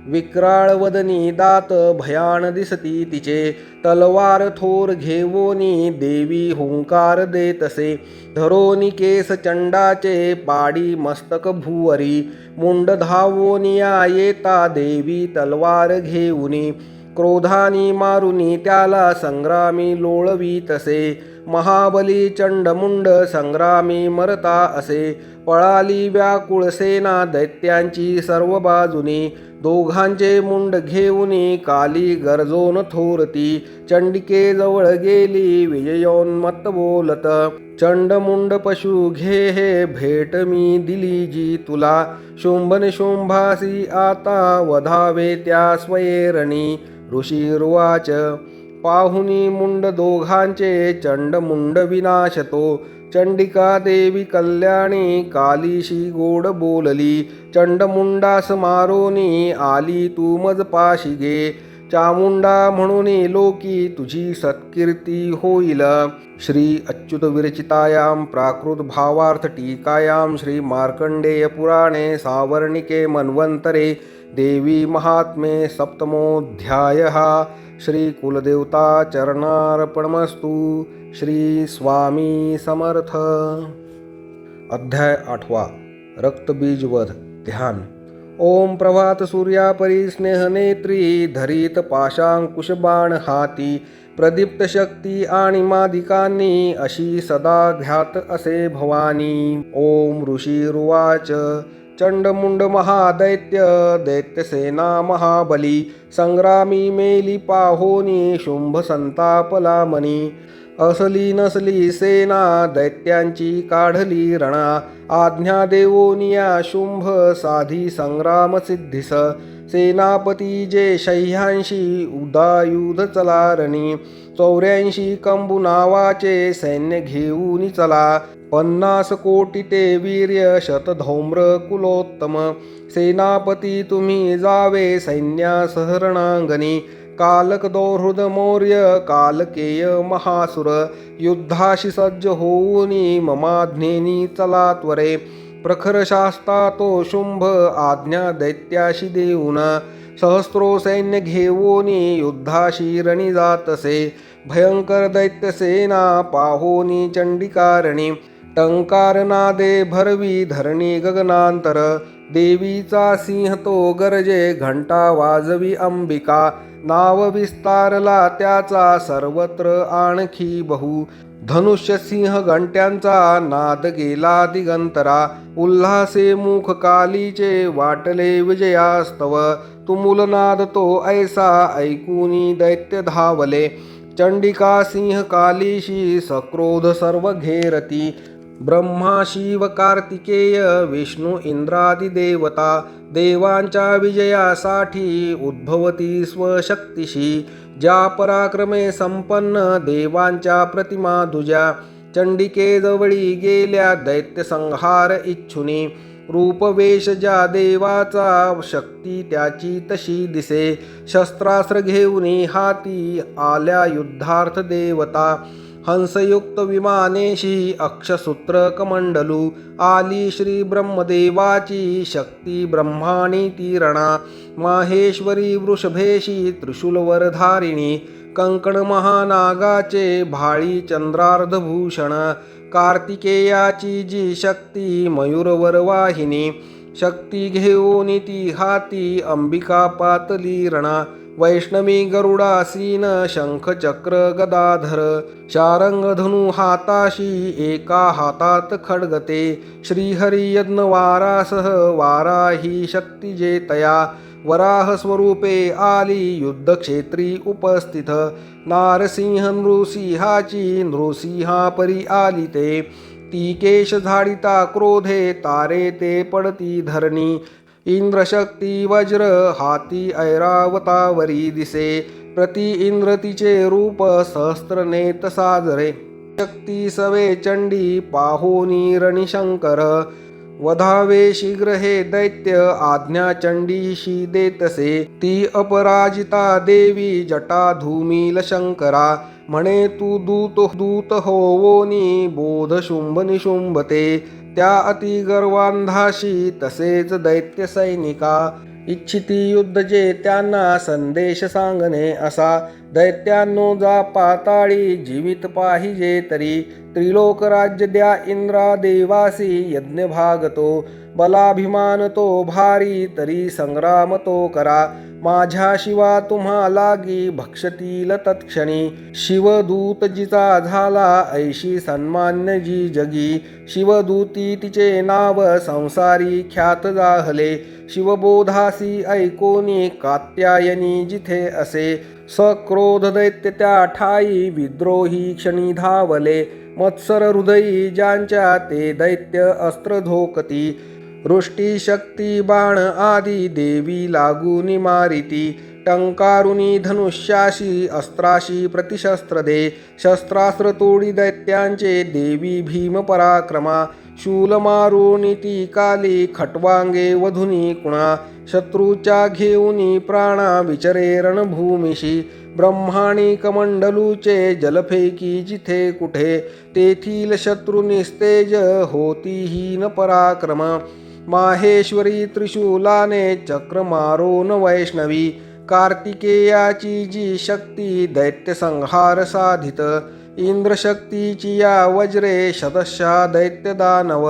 विक्राळ वदनी दात भयान दिसती तिचे, तलवार थोर घेवोनी देवी हुंकार देतसे, धरोनी केस चंडाचे पाडी मस्तक भुवरी, मुंड धावोनिया येता देवी तलवार घेऊनी, क्रोधानी मारुनी त्याला संग्रामी लोळवीतसे, महाबली चंडमुंड संग्रामी मरता असे, पळाली व्याकुळ सेना दैत्यांची सर्व बाजूनी, दोघांचे मुंड घेऊनी काली गरजोन थोरती, चंडिके जवळ गेली विजयोन्मत्त बोलत, चंडमुंड पशु घे हे भेट मी दिली जी तुला, शुंभन शुंभासी आता वधावे त्या स्वयेरणी, ऋषीरुवाच पाहुनी मुंड दोघांचे चंडमुंड विनाशतो, चंडिका देवी कल्याणी कालीशी गोड बोलली, चंडमुंडास मारोनी आली तू मज पाशी गे, चामुंडा म्हणून लोकी तुझी सत्कीर्ती होईल. श्री अच्युत विरचितायां प्राकृत भावार्थ टीकायां श्री मार्कंडेय पुराणे सावर्णिके मन्वंतरे देवी महात्म्ये सप्तमोऽध्यायः. श्री कुलदेवता चरणार्पणमस्तु. श्री स्वामी समर्थ. अध्याय 8. रक्तबीजवध. ध्यान. ओम प्रभात सूर्या परी स्नेहनेत्री, धरित पाशांकुश बाण हाती, प्रदीप्त शक्ती आणि मादिकांनी, अशी सदा घ्यात असे भवानी. ओम ऋषीरुवाच. चंडमुंड महादैत्य दैत्यसेना महाबली, संग्रामी मेली पाहोनी शुंभ संतापला मनी. असली नसली सेना दैत्यांची काढली रणा, आज्ञा देवोनिया शुंभ साधी संग्राम सिद्धीस. सेनापती जे 86 उदायुध चलारणी, 84 कंबू नावाचे सैन्य घेऊन चला. 50 कोटी ते वीर्य शतधौम्र कुलोत्तम. सेनापती तुम्ही जावे सैन्यासह रणांगणी. कालक दोहृद मौर्य कालकेय महासुर, युद्धाशी सज्ज होऊनी ममाज्ञेनी चला त्वरे. प्रखर शास्ता तो शुंभ आज्ञा दैत्याशी देऊन, सहस्रो सैन्य घेऊनी युद्धाशी रणी जातसे. भयंकर दैत्यसेना पाहोनी चंडिकारणी, टंकार नादे भरवी धरणी गगनांतर. देवीचा सिंह तो गरजे घंटा वाजवी अंबिका. नाव विस्तारला त्याचा सर्वत्र आणखी बहु. धनुष्य सिंह घंट्यांचा नाद गेला दिगंतरा, उल्हासे मुख कालीचे वाटले विजयास्तव. तुमुलनाद तो ऐसा ऐकूनी दैत्य धावले, चंडिका सिंह कालीशी सक्रोध सर्व घेरती. ब्रह्मा शिव कार्तिकेय विष्णू इंद्रादी देवता, देवांच्या विजयासाठी उद्भवती स्वशक्तीशी. ज्या पराक्रमे संपन्न देवांच्या प्रतिमा दुजा, चंडिकेजवळी गेल्या दैत्य संहार इच्छुनी. रूपवेश ज्या देवाचा शक्ती त्याची तशी दिसे, शस्त्रास्त्र घेऊनी हाती आल्या युद्धार्थ देवता. हंसयुक्त विमानेशी अक्षसूत्र कमंडलू, आली श्री ब्रह्मदेवाची शक्ती ब्रह्माणी ती रणा. माहेश्वरी वृषभेशी त्रिशूलवरधारिणी, कंकण महानागाचे भाळी चंद्रार्धभूषण. कार्तिकेयाची जी शक्ती मयूरवरवाहिनी, शक्ती घेऊन ती हाती अंबिका पातली रणा. वैष्णवी गरुडासीन शंख चक्र गदाधर, शारंग धनु हाताशी एका हातात खड्गते. श्रीहरी यज्ञवारासह वाराही शक्ती जे तया, वराह स्वरूपे आली युद्धक्षेत्री उपस्थित. नारसिंह नृसिंहाची नृसिंहा परी आली ते, ती केश झाडिता क्रोधे तारे ते पडती धरणी. इंद्रशक्ती वज्र हाती ऐरावतावरी दिसे, प्रति इंद्र तिचे रूप सहस्त्रनेत साजरे. शक्ती सवे चंडी पाहोनी रणिशंकर, वधावे शीघ्र हे दैत्य आज्ञा चंडीशी देतसे. ती अपराजिता देवी जटा धूमिल शंकरा, म्हणे तू दूत होवोनी बोध शुंभ निशुंभते. त्या अति गर्वांधाशी तसेच दैत्य सैनिका, इच्छिती युद्ध जे त्यांना संदेश सांगणे असा. दैत्यांनो जा पाताळी जीवित पाहिजे तरी, त्रिलोक राज्य द्या इंद्रा देवासी यज्ञ भागतो. बलाभिमान तो भारी तरी संग्राम तो करा, माझ्या शिवा तुम्हा लागी भक्षतील तत्क्षणी. शिवदूत जिचा झाला ऐशी सन्मान्य जी जगी, शिवदूती तिचे नाव संसारी ख्यात जाहले. शिवबोधासी ऐकोनी कात्यायनी जिथे असे, सक्रोध दैत्य त्या ठाई विद्रोही क्षणी धावले. मत्सर हृदयी ज्यांच्या ते दैत्य अस्त्र धोकती, वृष्टी शक्ती बाण आदी देवी लागून मारिती. टंकारुनी धनुष्याशी अस्त्राशी प्रतिशस्त्र दे, शस्त्रास्त्र तोडी दैत्यांचे देवी भीम पराक्रमा. शूल मारुनी ती काली खटवांगे वधुनी कुणा, शत्रूच्या घेऊनी प्राणा विचरे रणभूमिशी. ब्रह्माणी कमंडलूचे जलफेकी जिथे कुठे, तेथील शत्रु निस्तेज होतीहीन पराक्रम. माहेश्वरी त्रिशूलाने चक्र मारोन वैष्णवी, कार्तिकेयाची जी शक्ती दैत्य संहार साधित. इंद्रशक्तीची या वज्रे शतशः दैत्य दानव,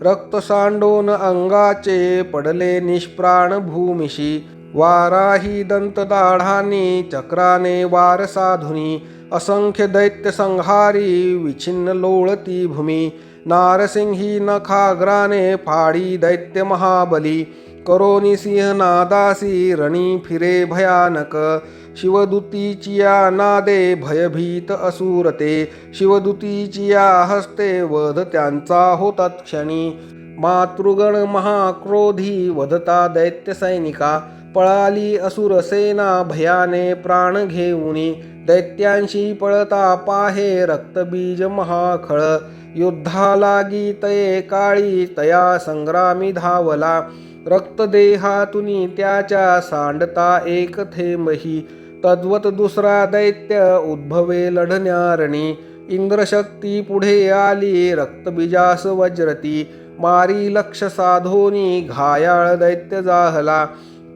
रक्त सांडोन अंगाचे पडले निष्प्राण भूमिशी. वाराही दंतदाढांनी चक्राने वार साधुनी, असंख्य दैत्य संहारी विछिन्न लोळती भूमी. नारसिंही नखाग्राने फाडी दैत्य महाबली, करोनी सिंहनादासी रणी फिरे भयानक. शिवदूतीची या नादे भयभीत असुरते, शिवदूतीची या हस्ते वध त्यांचा होता क्षणी. मातृगण महाक्रोधी वधता दैत्य सैनिका, पळाली असुर सेना भयाने प्राण घेऊनी. दैत्यांशी पळता पाहे रक्तबीज महाखळ, युद्धा लागी तये काळी तया संग्रामी धावला. रक्तदेहातुनी त्याच्या सांडता एक थेंबही, तद्वत दुसरा दैत्य उद्भवे लढण्यारणी. इंद्रशक्ती पुढे आली रक्तबीजास वज्रती, मारी लक्ष साधोनी घायाळ दैत्य जाहला.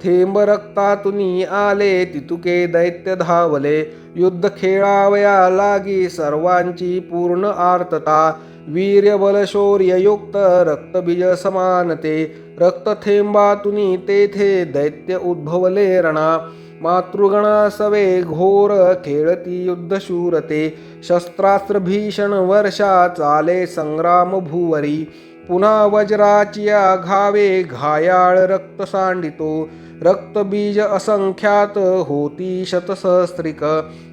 थेंब रक्तातुनी आले तितुके दैत्य धावले, युद्ध खेळावया लागी सर्वांची पूर्ण आर्तता. वीर्य बल शौर्ययुक्त रक्तबीज समानते, रक्तथेंबातुनी तेथे दैत्य उद्भवले रणा. मातृगणा सवे घोर खेळती युद्धशूरते शस्त्रास्त्र भीषण वर्षा चाले संग्राम भूवरी पुन्हा वज्राचिया घावे घायाळ रक्त सांडितो रक्तबीज असंख्यात होती शतसहस्त्रिक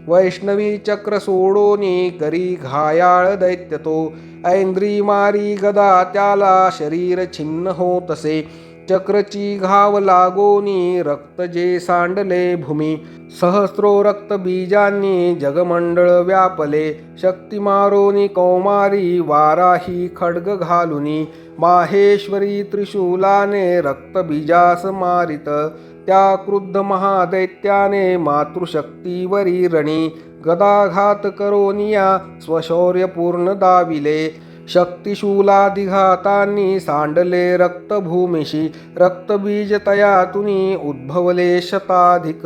वैष्णवी चक्र सोडोनी करी घायाळ दैत्यतो ऐंद्री मारी गदा त्याला शरीर छिन्न होतसे चक्रची घाव लागोनी रक्त जे सांडले भूमी सहस्रो रक्तबीजांनी जगमंडळ व्यापले शक्ती मारोनी कौमारी वाराही खड्ग घालुनी माहेश्वरी त्रिशूलाने रक्तबीजास मारित त्या क्रुद्ध महादैत्याने मातृशक्तीवरी रणी गदाघात करोनिया स्वशौर्यपूर्ण दाविले शक्तिशूलादिघातांनी सांडले रक्तभूमिशी रक्तबीज तयातुनी उद्भवले शताधिक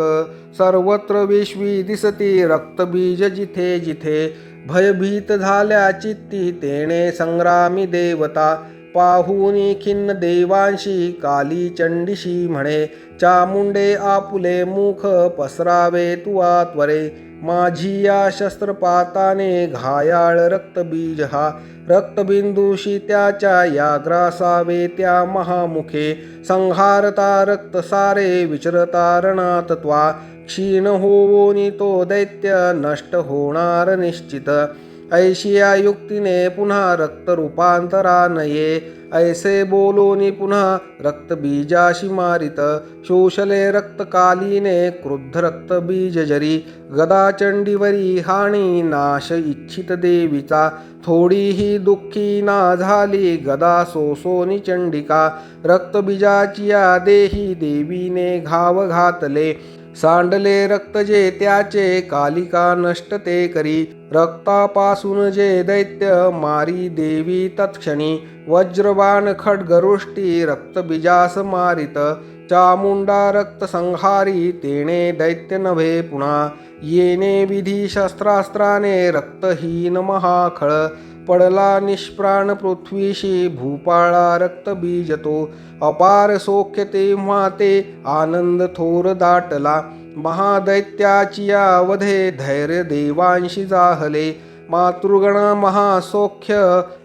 सर्वत्र विश्वी दिसती रक्तबीज जिथे जिथे भयभीत झाल्या चित्ती तेणे संग्रामी देवता पाहुनी खिन्न देवांशी काली चंडिशी म्हणे चामुंडे आपुले मुख पसरावे तुवा त्वरे माझी या शस्त्रपाताने घायाळ रक्तबीज हा रक्तबिंदूशी त्याच्या या ग्रासावे त्या महामुखे संहारता रक्त सारे विचरता रणात त्वा क्षीण होवोनी तो दैत्य नष्ट होणार निश्चित ऐशिया युक्तीने पुन्हा रक्त रूपांतरा नये ऐसे बोलोनी पुन्हा रक्तबीजाशी मारित शोषले रक्तकालीने क्रुद्ध रक्तबीज जरी गदा चंडीवरी हाणी नाश इच्छित देवीचा थोडीही दुःखी ना झाली गदा सोसोनी चंडिका रक्तबीजाची या देही देवीने घाव घातले सांडले रक्त जे त्याचे कालिका नष्ट ते करी रक्तापासून जे दैत्य मारी देवी तत्क्षणी वज्रबाण खड्गरुष्टी रक्तबीजास मारित चामुंडा रक्त संहारी तेणे दैत्य नभे पुन्हा येणे विधी शस्त्रास्त्राने रक्तहीन महाखळ पडला निष्प्राण पृथ्वीशी भूपाळा रक्तबीज तो अपार सौख्य तेव्हा ते आनंद थोर दाटला महादैत्याची यावधे धैर्य देवांशी जाहले मातृगणा महासौख्य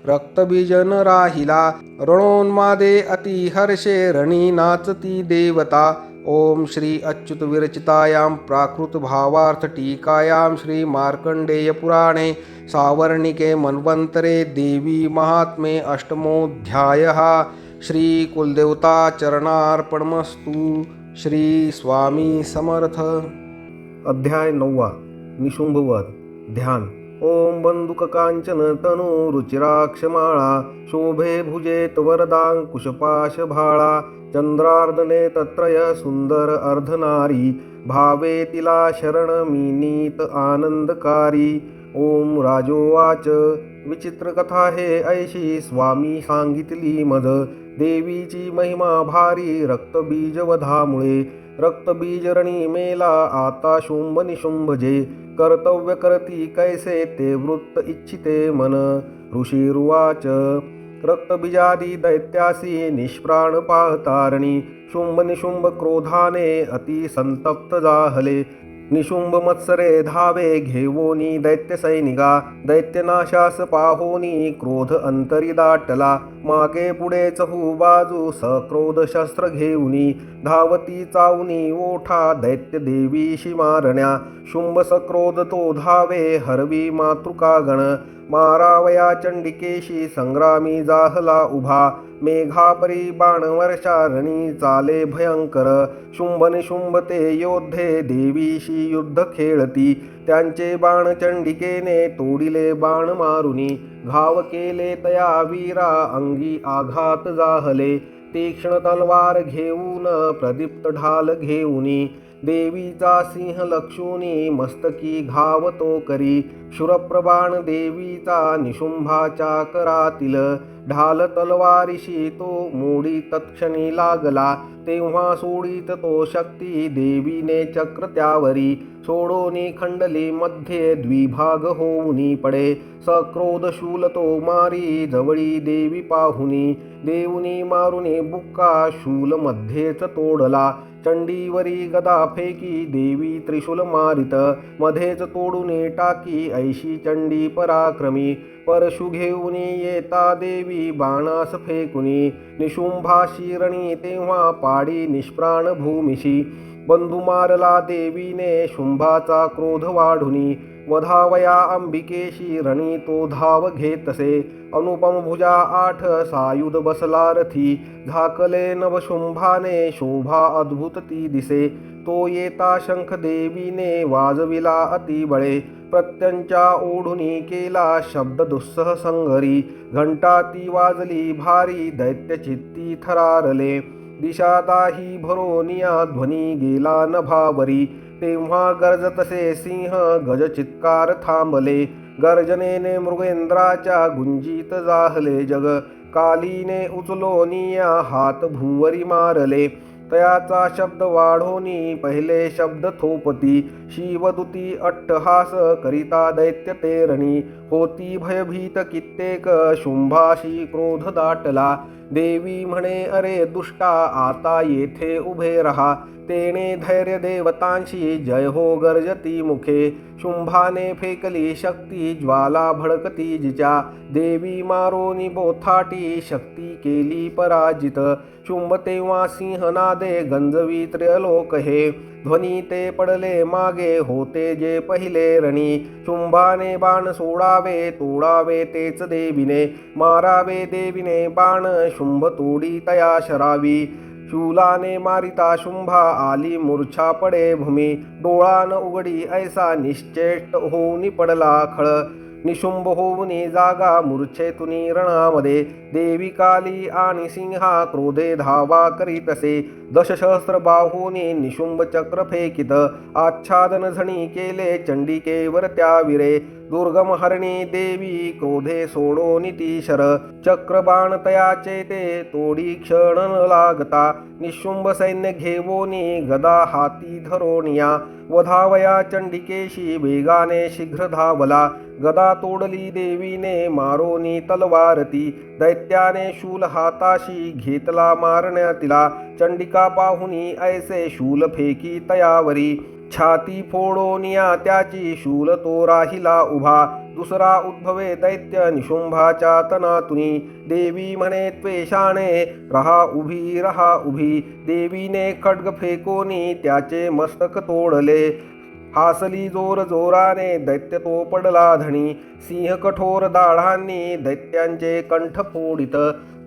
रक्तबीजन राहिला रणोन्मादे अतिहर्षे रणी नाचती देवता ओम श्री अच्युत विरचितायां प्राकृत भावार्थ टीकायां श्री मार्कंडेय पुराणे सावर्णिके मन्वन्तरे देवी महात्म्ये अष्टमोऽध्यायः श्री कुलदेवता चरणार्पणमस्तु श्री स्वामी समर्थ अध्याय 9 निशुंभवध ध्यान ओम बंदुक कांचन तनु रुचिराक्षमाळा शोभे भुजेत वरदांकुशपाश भाळा चंद्रार्धने तत्रय सुंदर अर्धनारी भावे तिला शरण मीनीत आनंदकारी ओम राजोवाच विचित्र कथा हे ऐशी स्वामी सांगितली मद देवीची महिमा भारी रक्तबीज वधामुळे रक्तबीज रणी मेला आता शुंभ निशुंभ जे कर्तव्य करती कैसे ते वृत्त इच्छिते मन ऋषिरुवाच रक्तबीजादी दैत्यासी निष्प्राण पाहतारणी शुंभ निशुंभ क्रोधाने अति संतप्त जाहले निशुंभ मत्सरे धावे घेवोनी दैत्य सैनिका दैत्यनाशास पाहोनी क्रोध अंतरी दाटला मागे पुढे चहू बाजू सक्रोध शस्त्र घेऊनी धावती चावनी ओठा दैत्य देवीशी मारण्या शुंभ सक्रोध तो धावे हरवी मातृकागण मारावया चंडिकेशी संग्रामी जाहला उभा मेघापरी बाणवर्षा रणी चाले भयंकर शुंभ निशुंभ ते योद्धे देवीशी युद्ध खेळती त्यांचे बाण चंडिकेने तोडिले बाण मारुनी घाव केले तया वीरा अंगी आघात जाहले तीक्ष्ण तलवार घेऊन प्रदीप्त ढाल घेऊनी देवीचा सिंह लक्षुनी मस्तकी घाव तो करी शूरप्रबाण देवीचा निशुंभाच्या करातील ढाल तलवारीशी तो मोडी तत्क्षणी लागला तेव्हा सोडीत तो शक्ती देवीने चक्र त्यावरी सोडोनी खंडली मध्ये द्विभाग होऊनी पडे सक्रोध शूल तो मारी जवळी देवी पाहुनी देऊनी मारुनी बुक्का शूल मध्येच तोडला चंडीवरी गदा फेकी देवी त्रिशूल मारित मध्येच तोडून टाकी ऐशी चंडी पराक्रमी परशु घेऊन येता देवी बाणास फेकुनी निशुंभाशी रणी तेव्हा पाडी निष्प्राण भूमिशी बंधू मारला देवीने शुंभाचा क्रोध वाढुनी वधावया अंबिकेशी रणी तो धाव घेतसे अनुपम भुजा 8 सायुध बसला रथी झाकले नवशुंभाने शोभा अद्भुत ती दिसे तो येता शंख देवीने वाजविला अतिबळे प्रत्यंच्या ओढुनी केला शब्द दुस्सह संगरी घंटा ती वाजली भारी दैत्य चित्ती थरारले दिशा दाही भरोनिया ध्वनी गेला नभावरी तेव्हा गर्जतसे सिंह गज चित्कार थांबले गर्जनेने मृगेंद्राच्या गुंजीत जाहले जग कालीने उचलोनिया हात भुवरी मारले तयाचा शब्द वाढोनी पहिले शब्द थोपती शिवदूती अट्टहास करिता दैत्य तेरणी होती भयभीत कित्येक शुंभाशी क्रोध दाटला देवी म्हणे अरे दुष्टा आता येथे उभे रहा तेने धैर्य देवतांशी जय हो गर्जती मुखे शुंभाने फेकली शक्ती ज्वाला भडकती जिच्या देवी मारोनी बोथाटी शक्ती केली पराजित शुंभ तेव्हा सिंहनादे गंजवी त्रयलोक हे ध्वनी ते पडले मागे होते जे पहिले रणी शुंभाने बाण सोडावे तोडावे तेच देवीने मारावे देवीने बाण शुंभ तोडी तया शरावी शूलाने मारिता शुंभा आली मूर्छा पडे भूमी डोळान उघडी ऐसा निश्चेष्ट होऊनी पडला खळ निशुंभ होऊनी जागा मूर्छेतुनी रणामध्ये देवी काली आणि सिंहा क्रोधे धावा करीतसे दशसहस्र बाहूनी निशुंभ चक्र फेकित आच्छादन झणी केले चंडिकेवर त्या विरे दुर्गम हरणी देवी क्रोधे सोडोनी ती शर चक्रबाण तयाचे ते तोडी क्षण न लागता निशुंभ सैन्य घेवोनी गदा हाती धरोनिया वधावया चंडिकेशी वेगाने शीघ्र धावला गदा तोडली देवीने मारोनी तलवारती दैत्याने शूल हाताशी घेतला मारण्या तिला चंडिका पाहुनी ऐसे शूल फेकी तयावरी छाती फोडोनिया त्याची शूल तो राहिला उभा दुसरा उद्भवे दैत्य निशुंभाच्या तनातुनी देवी म्हणे त्वेषाने रहा उभी देवीने खड्ग फेकोनी त्याचे मस्तक तोडले हासली जोर जोराने दैत्य तो पडला धणी सिंह कठोर दाढांनी दैत्यांचे कंठ फोडित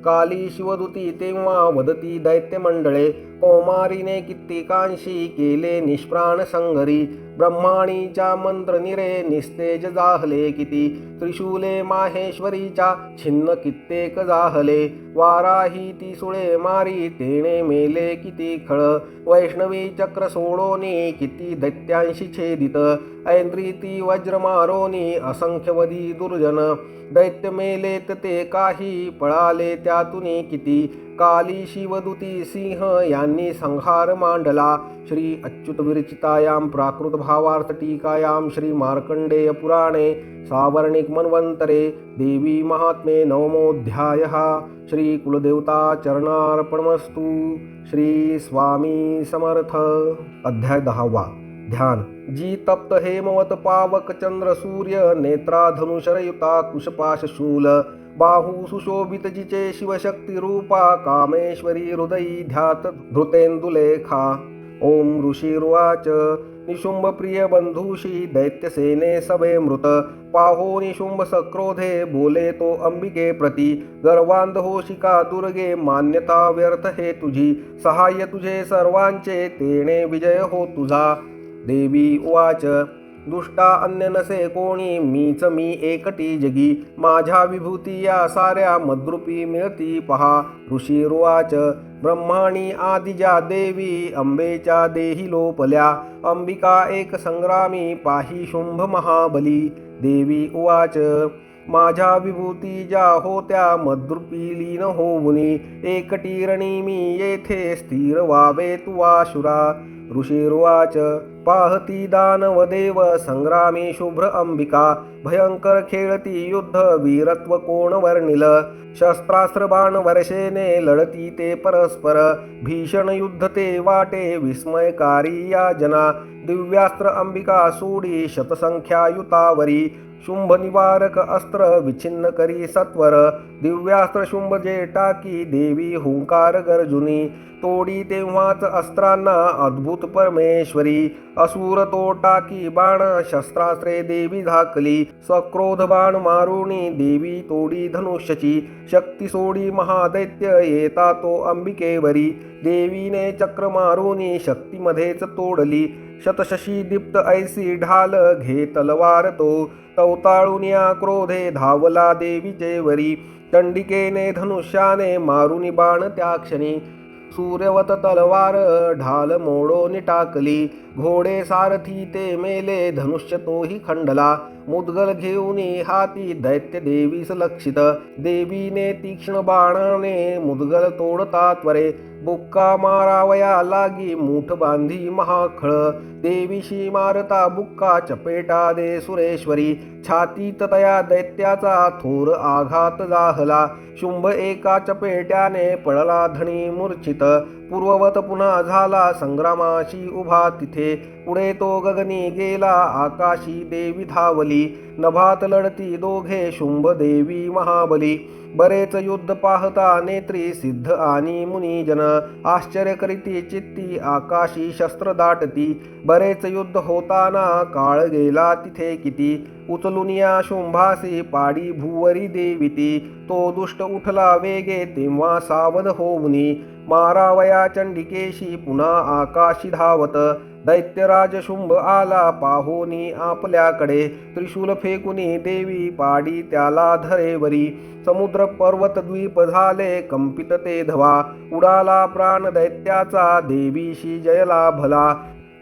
काली शिवदूती तेव्हा वदती दैत्य मंडळे कौमारीने कित्येकांशी केले निष्प्राण संगरी ब्रह्माणीच्या मंत्र निरे निस्तेज जाहले किती त्रिशूले माहेश्वरीच्या छिन्न कित्येक जाहले वाराही ती सुळे मारी तेणे मेले किती खळ वैष्णवी चक्र सोडोनी किती दैत्यांशी छेदित ऐंद्री ती वज्र मारोनी असंख्यवधी दुर्जन दैत्य मेलेत ते काही पळाले त्यातुनी किती काली शिवदूती सिंह यांनी संहार मांडला श्री अच्युत विरचितायां प्राकृत भावार्थ टीकायां श्री मार्कंडेय पुराणे सावर्णिक मन्वंतरे देवी महात्म्ये नवमोऽध्यायः श्री कुलदेवता चरणार्पणमस्तु श्री स्वामी समर्थ अध्याय 10 ध्यान जी तप्त हेमवत पावक चंद्र सूर्य नेत्रा धनुषरयुता कुशपाश शूल बाहू सुशोभित जिचे शिवशक्ती रूपा कामेश्वरी हृदयी ध्यात धृतेन्दुलेखा ओम ऋषिरुवाच निशुंभ प्रिय बंधुषी दैत्यसेने सभे मृत पाहो निशुंभ सक्रोधे बोले तो अंबिके प्रती गर्वांध होशिका दुर्गे मान्यता व्यर्थ हे तुझी सहाय्य तुझे सर्वांचे तेणे विजय हो तुझा देवी उवाच दुष्टा अन्य नसे कोणी मीच मी एकटी जगी माझ्या विभूती या साऱ्या मद्रुपी मिळती पहा ऋषिरुवाच ब्रह्माणी आदिजा देवी अंबेच्या देही लोपल्या अंबिका एक संग्रामी पाही शुंभ महाबली देवी उवाच माझ्या विभूती ज्या होत्या मद्रुपी लीन होऊनी एकटी रणी मी येथे स्थिर व्हावे तुवाशुरा ऋषिरुवाच पाहती दानवदेव संग्रामी शुभ्र अंबिका भयंकर खेळती युद्ध वीरत्व कोण वर्णिल शस्त्रास्त्र बाण वर्षेने लढती ते परस्पर भीषण युद्ध ते वाटे विस्मयकारी या जना दिव्यास्त्र अंबिका सोडी शतसंख्या युतावरी शुंभ निवारक अस्त्र विछिन्न करी सत्वर दिव्यास्त्र शुंभ जे टाकी देवी हुंकार गर्जुनी तोडी तेव्हाच अस्त्रांना अद्भुत परमेश्वरी असुर तो टाकी बाण शस्त्रास्त्रे देवी झाकली सक्रोध बाण मारुणी देवी तोडी धनुष्यची शक्ती सोडी महादैत्य येता तो अंबिकेवरी देवीने चक्र मारुनी शक्तीमध्येच तोडली शतशशी दीप्त ऐसी ढाल घे तलवार तो तवताळून या क्रोधे धावला देवीचे वरी चंडिकेने धनुष्याने मारुनी बाण त्या क्षणी सूर्यवत तलवार ढाल मोडोनी टाकली घोडे सारथी ते मेले धनुष्य तोही खंडला मुदगल घेऊनी हाती दैत्य देवीस लक्षित देवीने तीक्ष्ण बाणाने मुदगल तोडता त्वरे बुक्का मारावया लागी मूठ बांधी महाखळ देवीशी मारता बुक्का चपेटा दे सुरेश्वरी छातीत तया दैत्याचा थोर आघात जाहला शुंभ एका चपेट्याने पडला धणी मूर्छित पूर्ववत पुन्हा झाला संग्रामाशी उभा तिथे पुढे तो गगनी गेला आकाशी देवी धावली नभात लढती दोघे शुंभ देवी महाबली बरेच युद्ध पाहता नेत्री सिद्ध आणि मुनिजन आश्चर्य करीती चित्ती आकाशी शस्त्र दाटती बरेच युद्ध होताना काळ गेला तिथे किती उचलून या शुंभासी पाडी भुवरी देविती तो दुष्ट उठला वेगे तेव्हा सावध होऊनी मारावया चंडिकेशी पुन्हा आकाशी धावत दैत्यराज शुंभ आला पाहोनी आपल्याकडे त्रिशूल फेकुनी देवी पाडी त्याला धरेवरी समुद्र पर्वत द्वीप झाले कंपित ते धवा उडाला प्राण दैत्याचा देवीशी जयला भला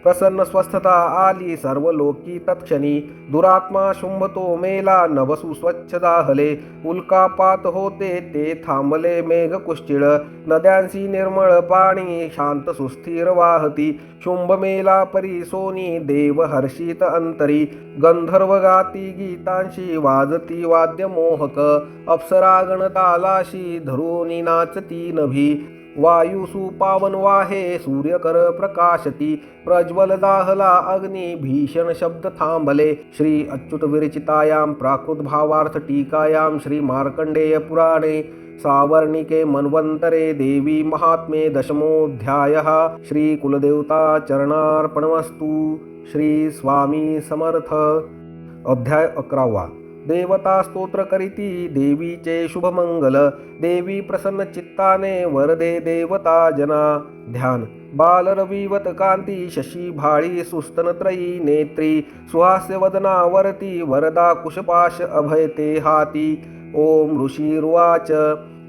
प्रसन्न स्वस्थता आली सर्व लोकी तत्क्षणी दुरात्मा शुंभ तो मेला नभसु स्वच्छ दाहले उल्कापात होते ते थांबले मेघ कुश्चिळ नद्यांशी निर्मळ पाणी शांत सुस्थिर वाहती शुंभ मेला परी सोनी देव हर्षित अंतरी गंधर्व गाती गीतांशी वाजती वाद्य मोहक अप्सरागण तालाशी धरुनी नाचती नभी वायुसु पावन वाहे सूर्यकर प्रकाशती प्रज्वल दाहला अग्नि भीषण शब्द थांबले श्री अच्युत विरचितायां प्राकृत भावार्थ टीकायां श्री मार्कंडेय पुराणे सावर्णिके मन्वंतरे देवी महात्म्ये दशमोऽध्यायः श्री कुलदेवता चरणार्पणमस्तु श्री स्वामी समर्थ अध्याय 11 देवता स्तोत्र करीती देवीचे शुभमंगल देवी प्रसन्न चित्ताने वरदे देवता जना ध्यान बाल रविवत कांती शशी भाळी सुस्तनत्रयी नेत्री सुहास्य वदनावरती वरदा कुशपाश अभयते हाती ओम ऋषिर्वाच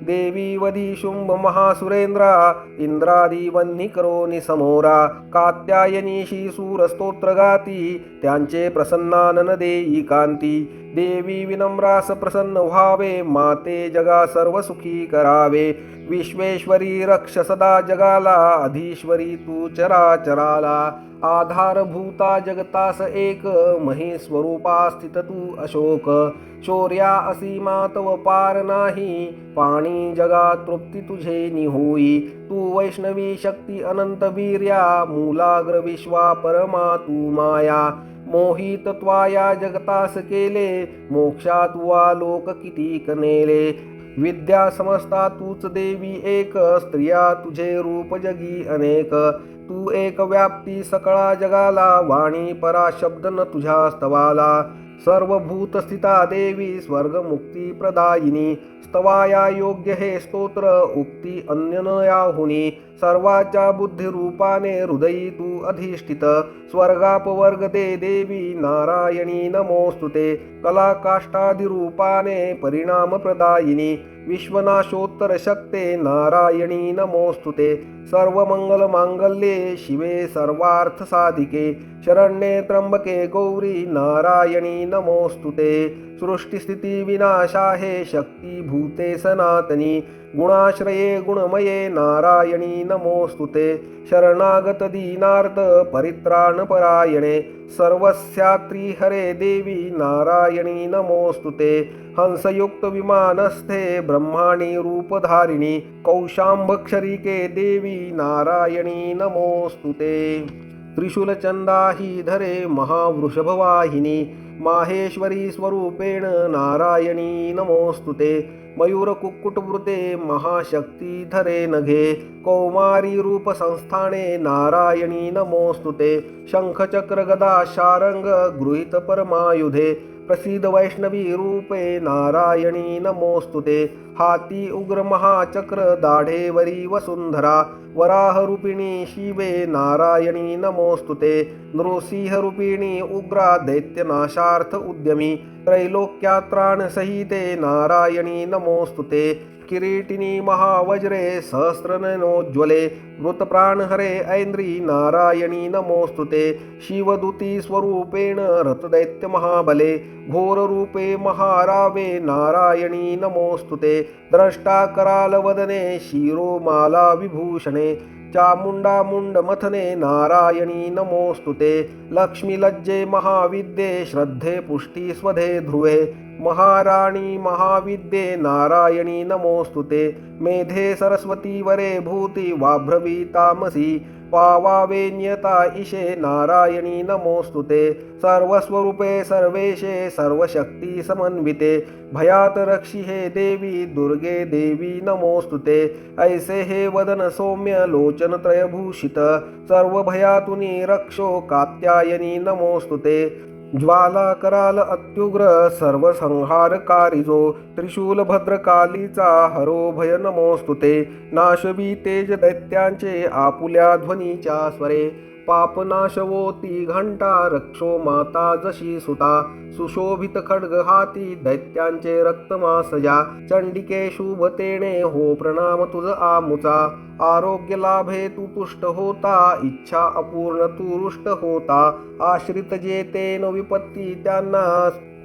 देवी वदी शुंभ महासुरेंद्रा इंद्रादी वन्नी करोनी समोरा कात्यायनीशी सूरस्तोत्र गाती त्यांचे प्रसन्नानन देई कांती देवी विनम्रास प्रसन्न व्हावे माते जगा सर्व सुखी करावे विश्वेश्वरी रक्ष सदा जगाला अधीश्वरी तू चराचराला आधारभूता जगतास एक महेस्वरूपा स्थित तू अशोक शौर्या असीमा तव पार नाही पाणी जगा तृप्ती तुझे निहोई तू वैष्णवी शक्ती अनंत वीर्या मूलाग्र विश्वा परमा तू माया मोहित त्वाया जगतास केले मोक्षात वा लोक किती कनेले विद्या समजता तूच देवी एक स्त्रिया तुझे रूप जगी अनेक तू एक व्याप्ती सकळा जगाला वाणी परा शब्द न तुझ्या स्तवाला सर्वभूत स्थिता देवी स्वर्ग मुक्ती प्रदायिनी स्तवाया योग्य हे स्तोत्र उक्ती अन्य न याहुनी सर्वाच्या बुद्धी रूपाने हृदयी तू अधिष्ठित स्वर्गापवर्ग दे देवी नारायणी नमोस्तुते कला काष्टादि रूपाने परिणाम प्रदायिनी विश्वनाशोत्तर शक्ते नारायणी नमोस्तुते सर्व मंगल मांगल्ये शिवे सर्वार्थ साधिके शरण्ये त्र्यंबके गौरी नारायणी नमोस्तुते सृष्टिस्थिती विनाशाहे शक्ती भूते सनातनी गुणाश्रये गुणमये नारायणी नमोस्तुते शरणागत दीनार्थ परित्राणपरायणे सर्वस्यात्री हरे देवी नारायणी नमोस्तुते हंसयुक्त विमानस्थे ब्रह्माणी रूपधारिणी कौशाम्भक्षरिके देवी नारायणी नमोस्तुते त्रिशूलचंदा ही धरे महावृषभवाहिनी माहेश्वरी स्वरूपेण नारायणी नमोस्तुते मयूर कुक्कुटवृते महाशक्ती धरे नघे कौमारी रूप संस्थाने नारायणी नमोस्तुते शंखचक्र गदा शारंग गृहीत परमायुधे प्रसिद्ध वैष्णवी रूपे नारायणी नमोस्तुते हाती उग्र महाचक्र दाढेवरी वसुंधरा वराह रूपिणी शिवे नारायणी नमोस्तुते नृसिंह रूपिणी उग्रा दैत्यनाशार्थ उद्यमी त्रैलोक्यात्राण सहिते नारायणी नमोस्तुते किरीटिनी महावज्रे सहस्रनयनोज्ज्वले मृतप्राणहरे ऐन्द्री नारायणी नमोस्तुते शिवदूती स्वरूपेण रतदैत्यमहाबले घोररूपे महारावे नारायणी नमोस्तुते द्रष्टा करालवदने शिरोमाला विभूषणे चामुंडा मुंडमथने नारायणी नमोस्तुते लक्ष्मीलज्जे महाविद्ये श्रद्धे पुष्टी स्वधे ध्रुवे महाराणी महाविद्ये नारायणी नमोस्तुते मेधे सरस्वती वरे भूति वाभ्रवी तामसी पावावे नियता ईशे नारायणी नमोस्तुते सर्वस्वरूपे सर्वेशे सर्वशक्ती समन्विते भयात रक्षि हे देवी दुर्गे देवी नमोस्तुते ऐसे हे वदन सौम्य लोचन त्रयभूषित सर्वभयातुनी रक्षो कात्यायनी नमोस्तुते ज्वाला कराल अत्युग्र सर्वसंहारकारिजो त्रिशूल भद्रकालीचा हरो भय नमोस्तुते नाशवी तेज दैत्यांचे आपुल्या ध्वनीच्या स्वरे पापनाशवोती घंटा रक्षो माता जशी सुता सुशोभित खड्ग हाती दैत्यांचे रक्तमासया चंडिके शुभतेने हो प्रणाम तुझ आमुचा आरोग्य लाभे तू तुष्ट होता इच्छा अपूर्ण तू रुष्ट होता आश्रित जेतेन विपत्ती त्यांना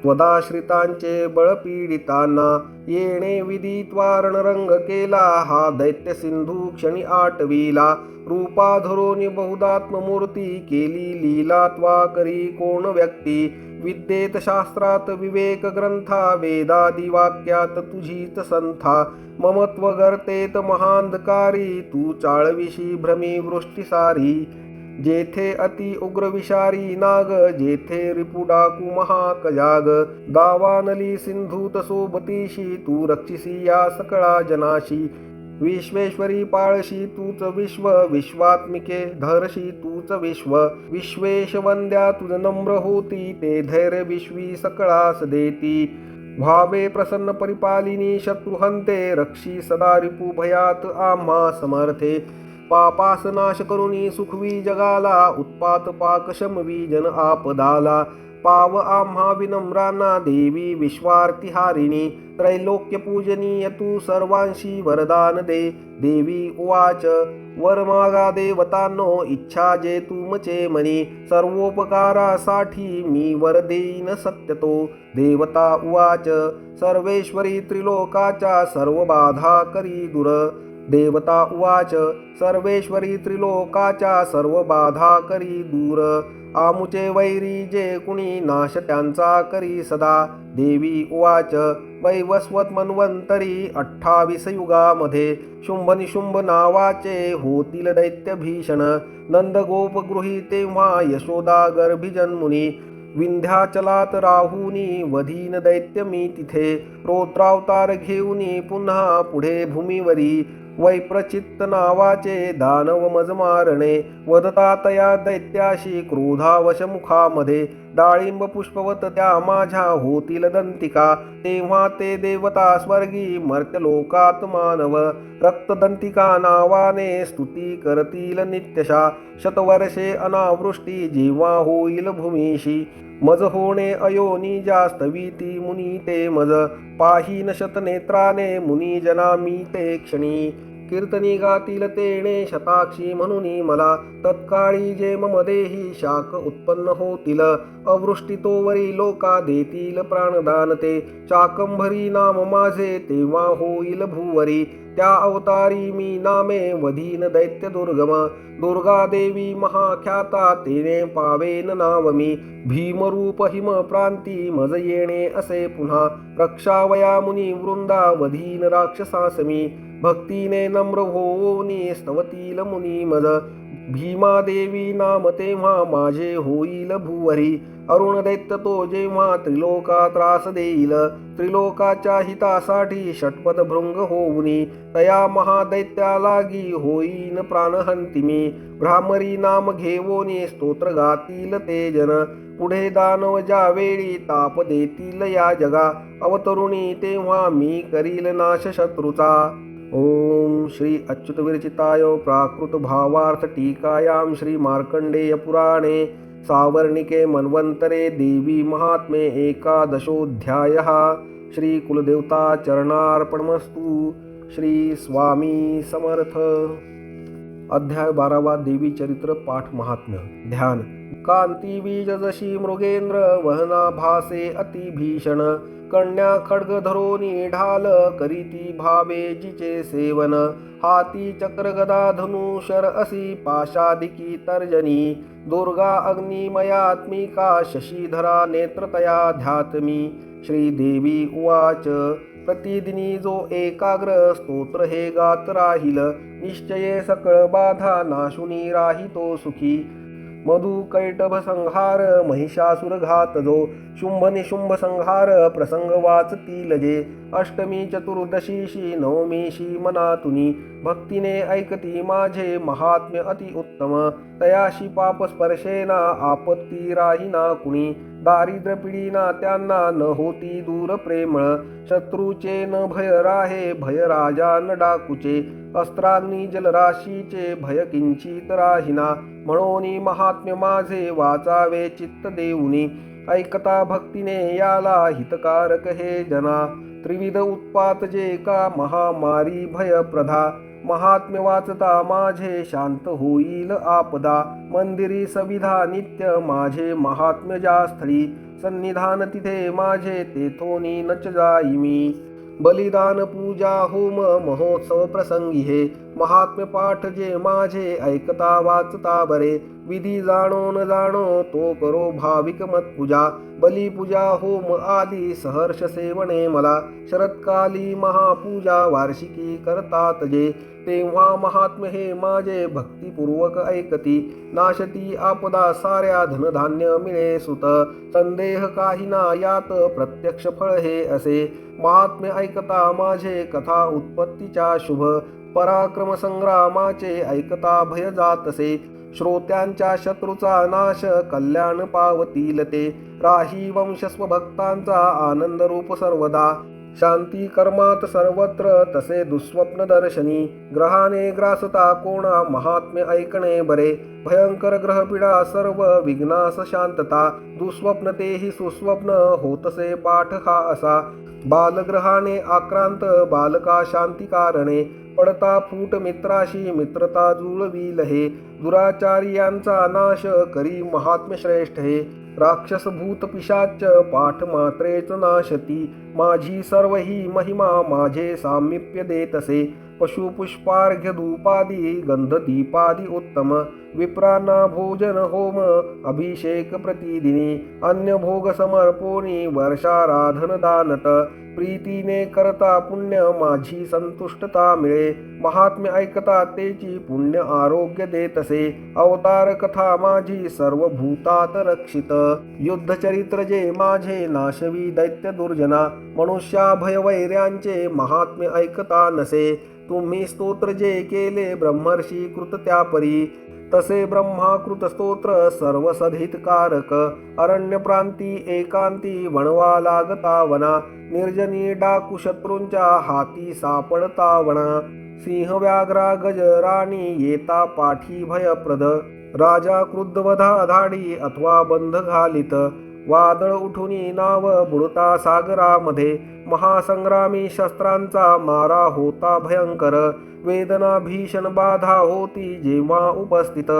त्वदाश्रितांचे बळपीडितांना येणे विदित्वा रणरंग केला हा दैत्य सिंधू क्षणी आटविला रूपाधरोनी बहुदात्ममूर्ती केली लीला त्वा करी कोण व्यक्ती विद्येत शास्त्रात विवेक ग्रंथा वेदादी वाक्यात तुझीच संथा ममत्व गर्तेत महांधकारी तू चाळविशी भ्रमी वृष्टीसारी जेथे अति उग्र विषारी नाग जेथे रिपुडाकू महाकजाग दावानली सिंधूत सोबतीशी तू रक्षिसी या सकळा जनाशी विश्वेश्वरी पाळशी तूच विश्व विश्वात्मिके धरशी तूच विश्व विश्वेश वंद्या तुझ नम्र होती ते धैर्य विश्वी सकळास देती भावे प्रसन्न परिपालिनी शत्रुहंते रक्षी सदा रिपू भयात आम्हा समर्थे पापास नाश करुणी सुखवी जगाला उत्पात पाक शमवी जन आपदाला पाव आम्हा विनम्रांना देवी विश्वार्तिहारिणी त्रैलोक्य पूजनीय तू सर्वांशी वरदान दे देवी उवाच वर मागा देवतांनो इच्छा जे तुमचे मनी सर्वोपकारासाठी मी वर देईन सत्यतो देवता उवाच सर्वेश्वरी त्रिलोकाच्या सर्व बाधा करी दूर देवता उवाच सर्वेश्वरी त्रिलोकाच्या सर्व बाधा करी दूर आमुचे वैरी जे कुणी नाश त्यांचा करी सदा देवी उवाच वैवस्वत मन्वंतरी 28 युगामध्ये शुंभ निशुंभ नावाचे होतील दैत्य भीषण नंदगोप गृही तेव्हा यशोदा गर्भिजन्मुनी विंध्याचलात राहुनी वधीन दैत्य मी तिथे रौद्रावतार घेऊनी पुन्हा पुढे भूमीवरी वैप्रचित्त नावाचे दानव मज मारणे वदता तया दैत्याशी क्रोधावश मुखामध्ये डाळिंब पुष्पवत त्या माझ्या होतील दंतिका तेव्हा ते देवता स्वर्गी मर्त्यलोकात मानव रक्तदंतिका नावाने स्तुती करतील नित्यशा शतवर्षे अनावृष्टी जेव्हा होईल भूमीशी मज होणे अयोनी जास्तवीती मुनी ते मज पाहीन शतनेत्राने मुनी जना मी ते क्षणी कीर्तनी गातील तेणे शताक्षी म्हणून मला तत्काळी जे मम देही शाक उत्पन्न होतील अवृष्टी तोवरी लोका देतील प्राणदान ते शाकंभरी नाम माझे तेव्हा होईल भूवरी त्या अवतारी मी नामे वधीन दैत्य दुर्गम दुर्गा देवी महाख्याता तेने पावेन नाव मी भीमरूप हिम प्रांती मज येणे असे पुन्हा रक्षावया मुनी वृंदा वधीन राक्षसासमी भक्तीने नम्र होनी स्तवतील मुनी मज भीमा देवी नाम तेव्हा माझे होईल भूवरी अरुण दैत्य तो जेव्हा त्रिलोका त्रास देईल त्रिलोकाच्या हितासाठी षटपद भृंग होऊनी तया महादैत्या लागी होईन प्राणहंती मी भ्रामरी नाम घेवोनी स्तोत्र गातील ते जन पुढे दानव ज्या वेळी ताप देतील या जगा अवतरुणी तेव्हा मी करील नाश शत्रूचा। ओम श्री अच्युत विरचिताय प्राकृत भावार्थ टीकायां श्री मार्कंडेय पुराणे सावर्णिके मन्वन्तरे देवी महात्मे एकादशोऽध्यायः श्री कुलदेवता चरणार्पणमस्तु। श्री स्वामी समर्थ। अध्याय 12 देवी चरित्र पाठ महात्म्य ध्यान। कांती बीज जशी मृगेंद्र वहना भासे अति भीषण कन्या खड्ग धरोनी ढाल करीती भावे जिचे सेवन हाती चक्र गदा धनुषर असी पाशादिकी तर्जनी दुर्गा अग्निमयात्मिका शशीधरा नेत्रतया ध्यात्मी। श्रीदेवी उवाच प्रतिदिनी जो एकाग्र स्तोत्र हे गात राहील निश्चये सकळ बाधा नाशुनी राहितो सुखी मधु कैटभ संहार महिषासुर घात जो शुंभ निशुंभ संहार प्रसंग वाचतील जे अष्टमी चतुर्दशीशी नवमीशी मनातुनी भक्तीने ऐकती माझे महात्म्य अति उत्तम तयाशी पाप स्पर्शेना आपत्ती राहीना कुणी दारिद्र्य पिढीना त्यांना न होती दूर प्रेमळ शत्रूचे न भय राहे भय राजा न डाकूचे अस्त्राग्नी जलराशीचे भय किंचित राहिना म्हणून महात्म्य माझे वाचावे चित्त देऊनी ऐकता भक्तीने याला हितकारक हे जना त्रिविध उत्पात जे का महामारी भय प्रधा महात्म्य वाचता माझे शांत होईल आपदा मंदिरी सविधा नित्य माझे महात्म्य ज्या स्थळी सन्निधान तिथे माझे तेथोनी नच जाई मी बलिदान पूजा होम महोत्सव प्रसंगी हे महात्म्य पाठ जे माझे ऐकता वाचता बरे विधी जाणो न जाणो तो करो भाविक मत पूजा बलिपूजा होम आदी सहर्ष सेवणे मला शरत्काली महापूजा वार्षिकी करतात जे तेव्हा महात्म्य हे माझे भक्तिपूर्वक ऐकती नाशती आपदा साऱ्या धनधान्य मिळे सुत संदेह काही ना यात प्रत्यक्ष फळ हे असे महात्म्य ऐकता माझे कथा उत्पत्तीच्या शुभ पराक्रम संग्रामाचे ऐकता भय जातसे श्रोत्यांच्या शत्रूचा नाश कल्याण पावतील ते राही वंशस्व भक्तांचा आनंद रूप सर्वदा शांती कर्मात सर्वत्र तसे दुःस्वप्न दर्शनी ग्रहाने ग्रासता कोणा महात्म्य ऐकणे बरे भयंकर ग्रहपीडा सर्व विघ्नास शांतता दुःस्वप्न तेही सुस्वप्न होतसे पाठ हा असा बालग्रहाने आक्रांत बालका शांती कारणे पडता फूट मित्राशी मित्रता जुळवील हे दुराचार्यांचा नाश करी महात्म्य श्रेष्ठ हे राक्षस भूत पिशाच पाठ मात्रेच नाशती माझी सर्व ही महिमा माझे सामिप्य देतसे पशुपुष्पार्घ्य धूपादी गंध दीपादी उत्तम विप्रांना भोजन होम अभिषेक प्रतिदिनी अन्य भोग समर्पोनी वर्षाराधन दानत प्रीतीने करता पुण्य माझी संतुष्टता मिळे महात्म्य ऐकता तेची पुण्य आरोग्य देतसे अवतार कथा माझी सर्व भूतात रक्षित युद्ध चरित्र जे माझे नाशवी दैत्य दुर्जना मनुष्या भयवैर्यांचे महात्म्य ऐकता नसे तुम्ही स्तोत्र जे केले ब्रह्मर्षी कृत त्यापरी तसे ब्रह्माकृत स्तोत्र सर्वसधितकारक अरण्य प्रांती एकांती वणवा लागता वना निर्जनी डाकू शत्रूंच्या हाती सापडता वना सिंह व्याघ्रा गज राणी येता पाठी भयप्रद राजा क्रुद्धवधा धाडी अथवा बंध घालित वादळ उठुनी नाव बुडता सागरामध्ये, महासंग्रामी शस्त्रांचा मारा होता भयंकर, वेदना भीषण बाधा होती जेव्हा उपस्थित,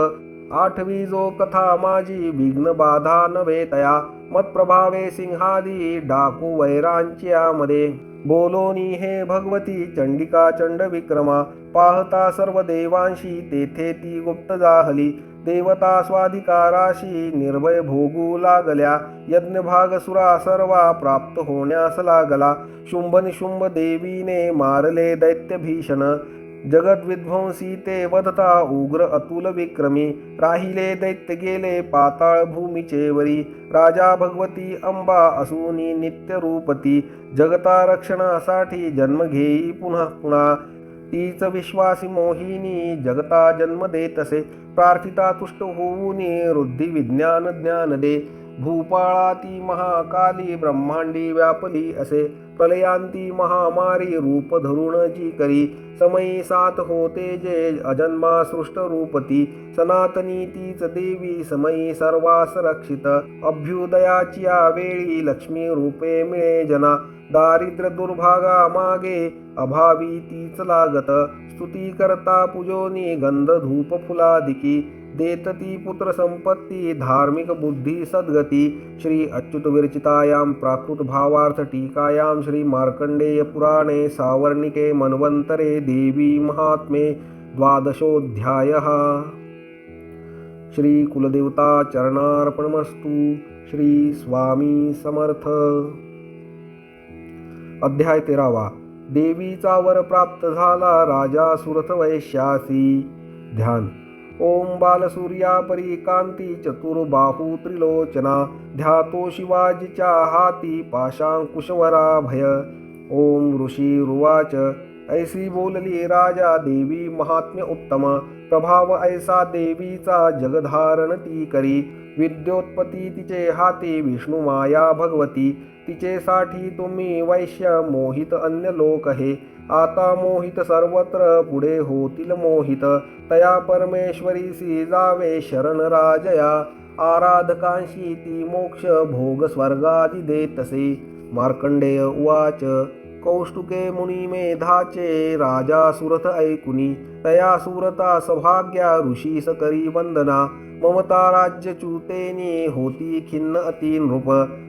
आठवी जो कथा माझी विघ्न बाधा नव्हे तया, मत्प्रभावे सिंहादी डाकू वैरांच्यामध्ये, बोलोनी हे भगवती चंडिका चंड विक्रमा, पाहता सर्व देवांशी तेथे ती गुप्त जाहली, देवता स्वाधिकाराशी निर्भय भोगू लागल्या, यज्ञभाग सुरा सर्वा प्राप्त होण्यास लागला, शुंभ निशुंभ देवीने मारले दैत्य भीषण, जगद्विध्वंसी ते वधता उग्र अतुल विक्रमी, राहिले दैत्य गेले पाताळ भूमीचे वरी, राजा भगवती अंबा असुनी नित्य रूपती, जगता रक्षणासाठी जन्म घेई पुन्हा पुन्हा, तीच विश्वासी मोहिनी जगता जन्म देतसे, प्रार्थिता तुष्ट होऊनी वृद्धी विज्ञान ज्ञान दे, भूपाळाती महाकाली ब्रह्मांडी व्यापली असे, प्रलयांती महामारी रूप धरुण जी करी, समयी सात होते जे अजन्मा सृष्ट रूपती, सनातनी तीच देवी समयी सर्वास रक्षित, अभ्युदयाची वेळी लक्ष्मी रूपे मिळे जना, दारिद्र्य दुर्भागा मागे अभावी तीच लागत, स्तुती करता पूजोनी गंध धूप फुलादिकी, देतती पुत्र संपत्ती धार्मिक बुद्धी सद्गती, श्री अच्युत विरचितायां प्राकृत भावार्थ टीकायां श्री मार्कंडेय पुराणे सावर्णिके मन्वन्तरे देवी महात्म्ये द्वादशोऽध्यायः। श्री कुलदेवता चरणार्पणमस्तु। श्री स्वामी समर्थ। अध्याय 13वा। देवीचा वर प्राप्त झाला राजा सुरथ वैश्यासी। ध्यान। ओम बालसूर्या परी कांती चतुर्बाहू त्रिलोचना, ध्यातो शिवाजीच्या हाती पाशांकुशवरा भय। ओम ऋषी रुवाच, ऐसी बोलली राजा देवी महात्म्य उत्तम, प्रभाव ऐसा देवीचा जगधारण ती करी, विद्योत्पत्ती तिचे हाती विष्णू माया भगवती, तिचे साठी तुम्ही वैश्य मोहित अन्य लोक हे, आता मोहित सर्वत्र पुढे होतील मोहित, तया परमेश्वरीसी जावे शरण राजया, आराधकांशी ती मोक्ष भोग स्वर्गादि देतसे। मार्कंडेय उवाच, कौष्टुके मुनी मेधाचे राजा सुरथ ऐकुनी, तया सुरता सौभाग्या ऋषीस करी वंदना, ममता राज्यच्युतेनी होती खिन्न अति नृप,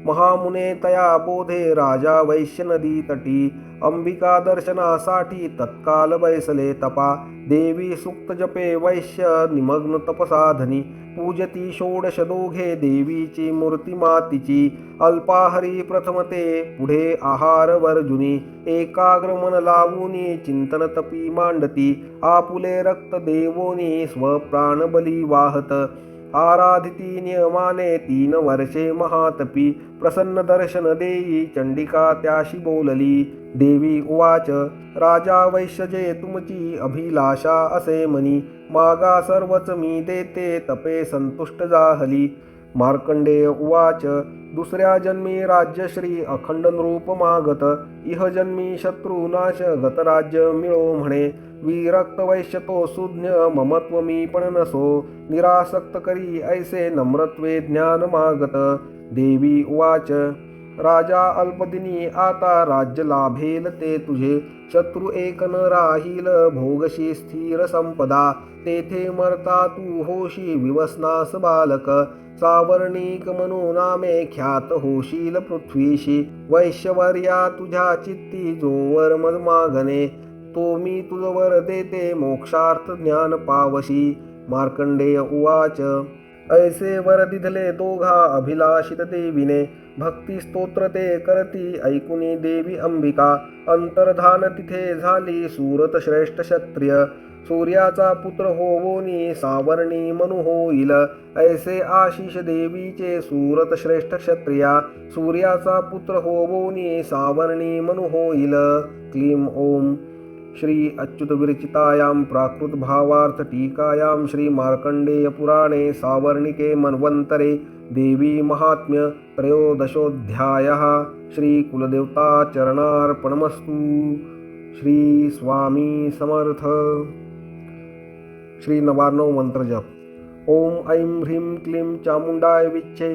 महामुने तया बोधे राजा वैश्य नदी तटी, अंबिका दर्शनासाठी तत्काल बैसले तपा, देवी सुक्त जपे वैश्य निमग्न तपसाधनी, पूजती षोडश दोघे देवीची मूर्ती मातीची, अल्पाहारी प्रथमते पुढे आहार वर्जुनी, एकाग्र मन लावूनी चिंतन तपी मांडती, आपुले रक्त देवोनी स्वप्राण बली वाहत, आराधिती नियमाने 3 वर्षे महातपी, प्रसन्न दर्शन देई चंडिका त्याशी बोलली। देवी उवाच, राजा वैश्य जे तुमची अभिलाषा असे मनी, मागा सर्वच मी देते तपे संतुष्ट जाहली। मार्कंडेय उवाच, दुसऱ्या जन्मी राज्यश्री अखंड नृप मागत, इह जन्मी शत्रुनाश गत राज्य मिळो म्हणे, विरक्त वैश्य तो सुज्ञ ममत्व मी पण नसो, निरासक्त करी ऐसे नम्रत्वे ज्ञान मागत। देवी उवाच, राजा अल्पदिनी आता राज्य लाभेल ते तुझे, शत्रु एक न राहील भोगशी स्थिर संपदा, तेथे मरता तू होशी विवसनास बालक, सावर्णिक म्हणू नामे ख्यात होशील पृथ्वीशी, वैश्यवर्या तुझ्या चित्ती जोवर मज मागणे, तो मी तुझवर देते मोक्षार्थ ज्ञान पावशी। मार्कंडेय उवाच, ऐसे वर दिधले दोघा अभिलाषित देवीने, भक्ती स्तोत्र ते करती ऐकुनी देवी अंबिका, अंतर्धान तिथे झाली सूरत श्रेष्ठ क्षत्रिय, सूर्याचा पुत्र होवोनी सावर्णी मनु होईल, ऐसे आशिष देवीचे सूरत श्रेष्ठ क्षत्रिया, सूर्याचा पुत्र होवोनी सावर्णी मनु होईल। क्लीं ओम। श्री अच्युत विरचितायां प्राकृत भावार्थ टीकायां श्री मार्कंडेय पुराणे सावर्णिके मन्वन्तरे देवी महात्म्य त्रयोदशोऽध्यायः। श्री कुलदेवता चरणार्पणमस्तु। श्री स्वामी समर्थ। श्री 99 मंत्र जप। ओम ऐं ह्रीं क्लीं चामुंडाय विच्छे,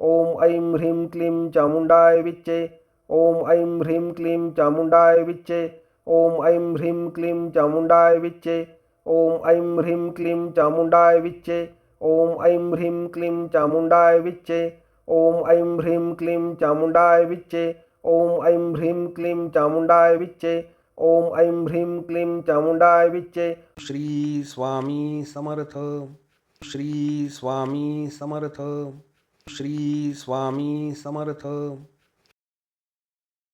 ओम ऐं ह्रीं क्लीं चामुण्डाय विच्चे। ओम ऐं ह्रीं क्लीं चामुण्डाय विच्चे। ओम ऐं ह्रीं क्लीं चामुण्डाय विच्चे। ओम ऐं ह्रीं क्लीं चामुण्डाय विच्चे। ओम ऐं ह्रीं क्लीं चामुण्डाय विच्चे। ओम ऐं ह्रीं क्लीं चामुण्डाय विच्चे। ओम ऐं ह्रीं क्लीं चामुण्डाय विच्चे। ओम ऐं ह्रीं क्लीं चामुण्डाय विच्चे। श्री स्वामी समर्थ। श्री स्वामी समर्थ। श्री स्वामी समर्थ।